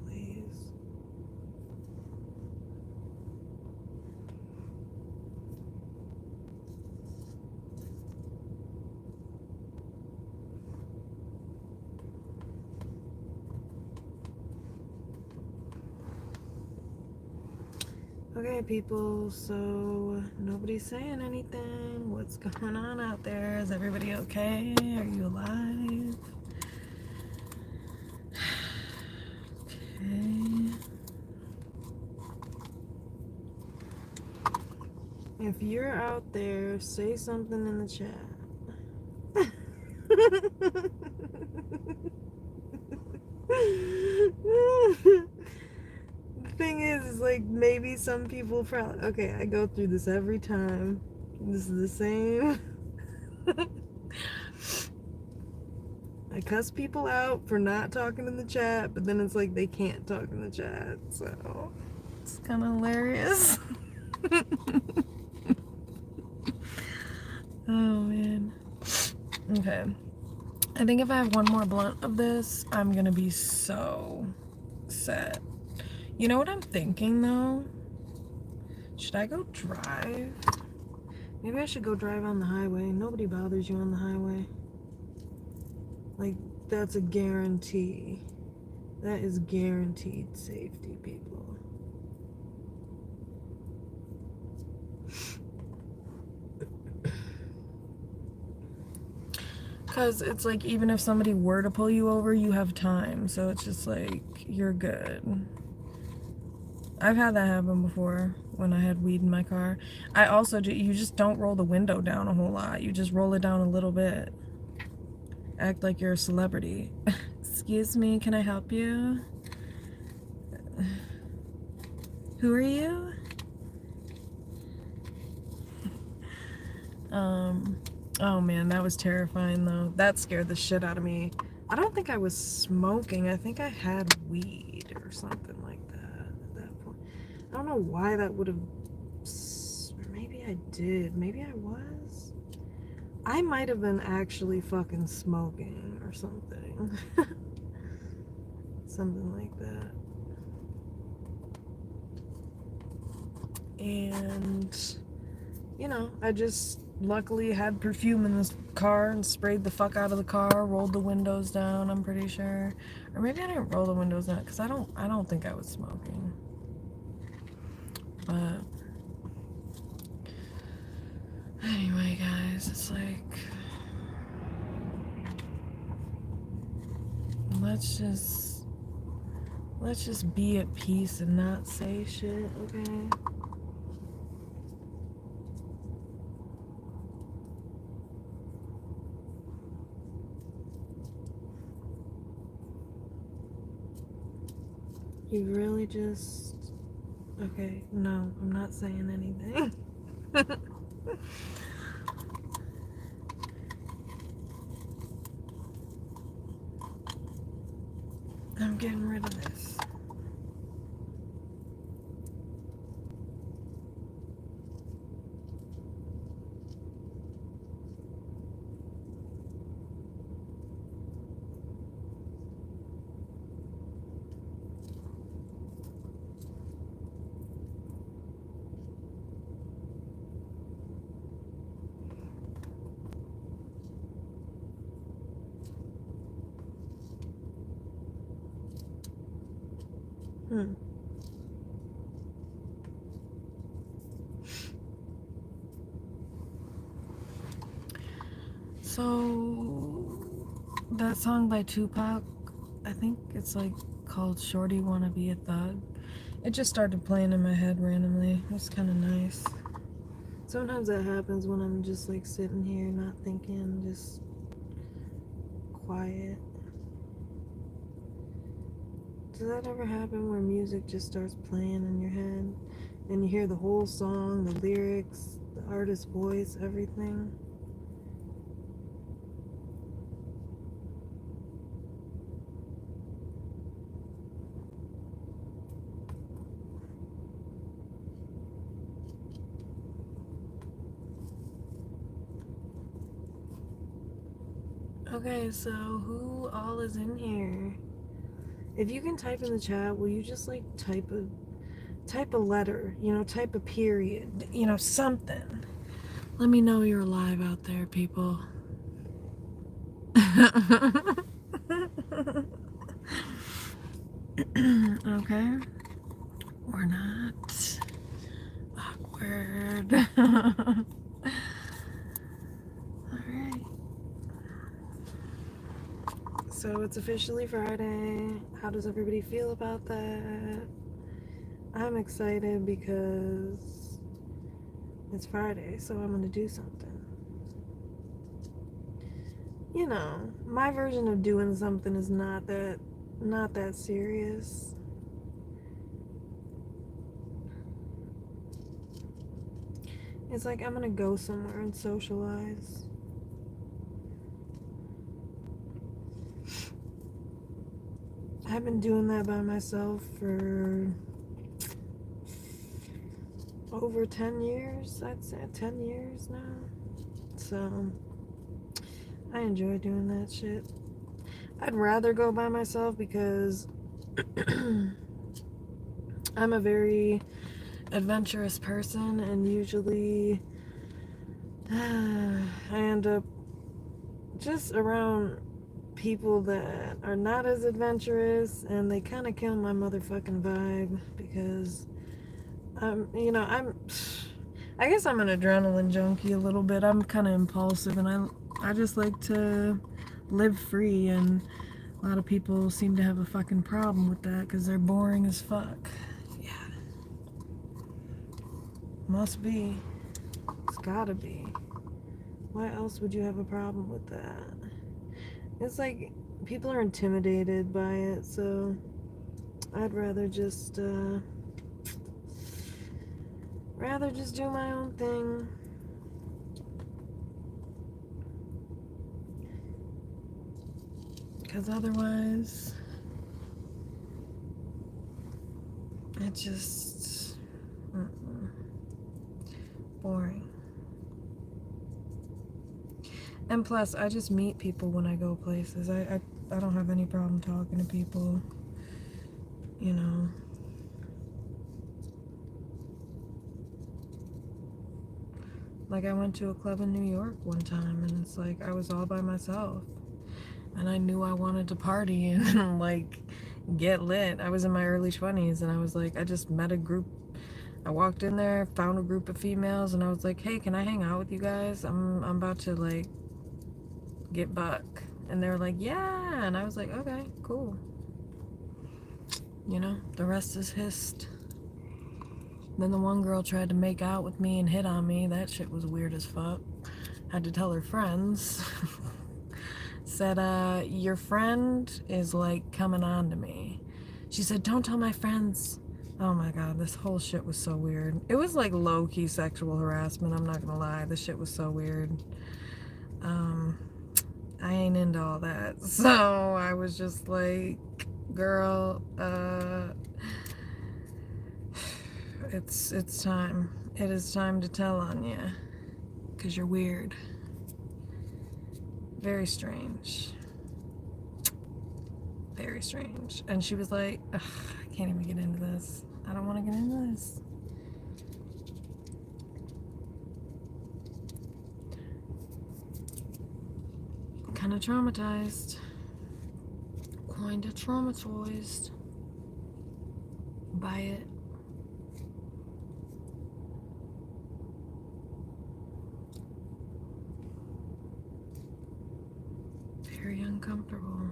please. Okay, people, so nobody's saying anything. What's going on out there? Is everybody okay? Are you alive? Okay. If you're out there, say something in the chat. The thing is like maybe some people probably, okay, I go through this every time. This is the same. I cuss people out for not talking in the chat, but then it's like they can't talk in the chat, so it's kind of hilarious. Oh man. Okay. I think if I have one more blunt of this, I'm gonna be so set. You know what I'm thinking though? Should I go drive? Maybe I should go drive on the highway. Nobody bothers you on the highway. Like, that's a guarantee. That is guaranteed safety, people. Because it's like, even if somebody were to pull you over, you have time. So it's just like, you're good. I've had that happen before when I had weed in my car. I also do, you just don't roll the window down a whole lot. You just roll it down a little bit. Act like you're a celebrity. Excuse me, can I help you? Who are you? Oh man, that was terrifying though. That scared the shit out of me. I don't think I was smoking. I think I had weed or something like that at that point. I don't know why that would have, or maybe I did. Maybe I was. I might have been actually fucking smoking or something. Something like that. And, you know, I just luckily had perfume in this car and sprayed the fuck out of the car, rolled the windows down, I'm pretty sure. Or maybe I didn't roll the windows down because I don't think I was smoking. But anyway, guys, it's like, let's just be at peace and not say shit, okay? You really just... Okay, no, I'm not saying anything. I'm getting rid of this. So, that song by Tupac, I think it's like called Shorty Wanna Be a Thug. It just started playing in my head randomly. It was kind of nice. Sometimes that happens when I'm just like sitting here not thinking, just quiet. Does that ever happen where music just starts playing in your head and you hear the whole song, the lyrics, the artist's voice, everything? Okay, so who all is in here? If you can type in the chat, will you just like type a letter, type a period, something. Let me know you're alive out there, people. Okay. Or not. Awkward. Alright. So it's officially Friday. How does everybody feel about that? I'm excited because it's Friday, so I'm gonna do something. My version of doing something is not that serious. It's like I'm gonna go somewhere and socialize. I've been doing that by myself for over 10 years, I'd say 10 years now. So I enjoy doing that shit. I'd rather go by myself because I'm a very adventurous person, and usually I end up just around people that are not as adventurous, and they kind of kill my motherfucking vibe because I guess I'm an adrenaline junkie a little bit. I'm kind of impulsive, and I just like to live free, and a lot of people seem to have a fucking problem with that because they're boring as fuck. Yeah. Must be. It's gotta be. Why else would you have a problem with that? It's like people are intimidated by it, so I'd rather just do my own thing. Because otherwise, it's just boring. And plus, I just meet people when I go places. I don't have any problem talking to people, Like, I went to a club in New York one time, and it's like I was all by myself. And I knew I wanted to party and, like, get lit. I was in my early 20s, and I was like, I just met a group. I walked in there, found a group of females, and I was like, hey, can I hang out with you guys? I'm about to, like, get buck. And they were like, yeah. And I was like, okay, cool. The rest is hist. Then the one girl tried to make out with me and hit on me. That shit was weird as fuck. Had to tell her friends. Said, your friend is like coming on to me. She said, don't tell my friends. Oh my god, this whole shit was so weird. It was like low-key sexual harassment, I'm not gonna lie. This shit was so weird. I ain't into all that. So I was just like, girl, it's time. It is time to tell on you. Because you're weird. Very strange. Very strange. And she was like, ugh, I can't even get into this. I don't want to get into this. Kind of traumatized. Kind of traumatized by it. Very uncomfortable.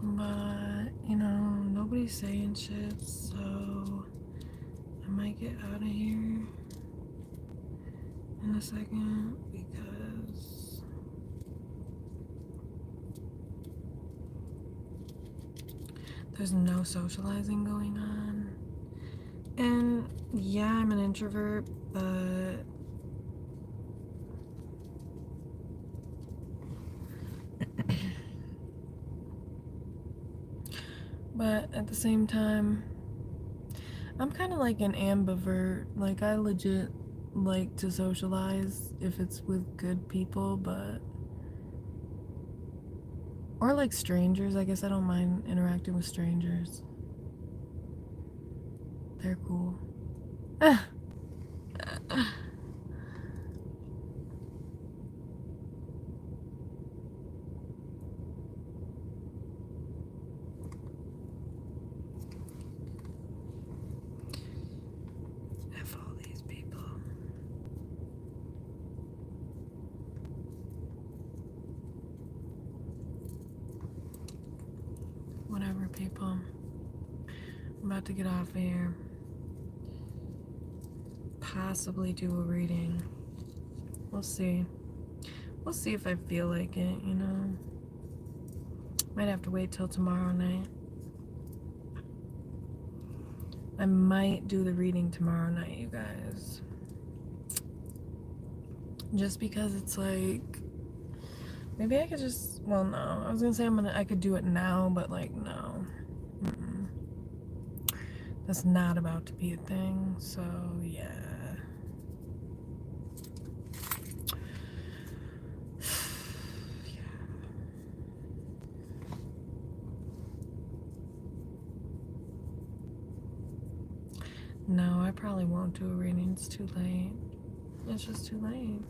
But, you know, nobody's saying shit, so I might get out of here in a second because there's no socializing going on. And yeah, I'm an introvert, but at the same time, I'm kind of like an ambivert. Like, I legit like to socialize if it's with good people, but or like strangers. I guess I don't mind interacting with strangers. They're cool. F all these people. Whatever, people. I'm about to get off of here. Possibly do a reading. We'll see. We'll see if I feel like it, you know. Might have to wait till tomorrow night. I might do the reading tomorrow night, you guys. Just because it's like, maybe I could just, well, no. I was gonna say I could do it now, but like, no. That's not about to be a thing, so yeah. No, I probably won't do a reading. It's too late. It's just too late.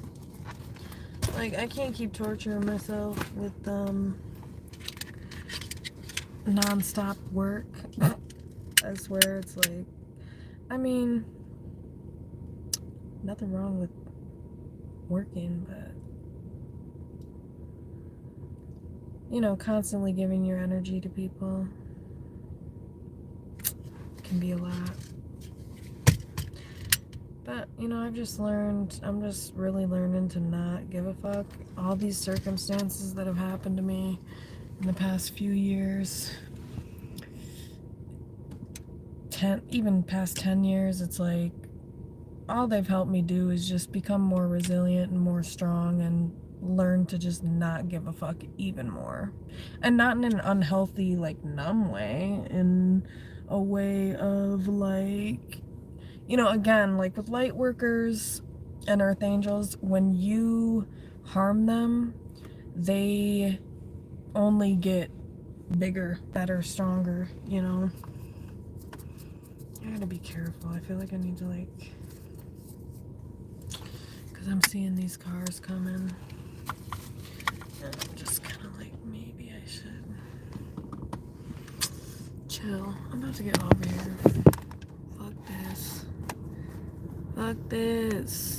Like, I can't keep torturing myself with non-stop work. I swear, it's like, I mean, nothing wrong with working, but, you know, constantly giving your energy to people can be a lot. But, you know, I've just learned, I'm just really learning to not give a fuck. All these circumstances that have happened to me in the past few years, even past 10 years, it's like, all they've helped me do is just become more resilient and more strong and learn to just not give a fuck even more. And not in an unhealthy, like, numb way, in a way of, like, you know, again, like with light workers and earth angels, when you harm them, they only get bigger, better, stronger, you know? I gotta be careful. I feel like I need to, like, because I'm seeing these cars coming. And I'm just kind of like, maybe I should chill. I'm about to get over here. Fuck this. Fuck this.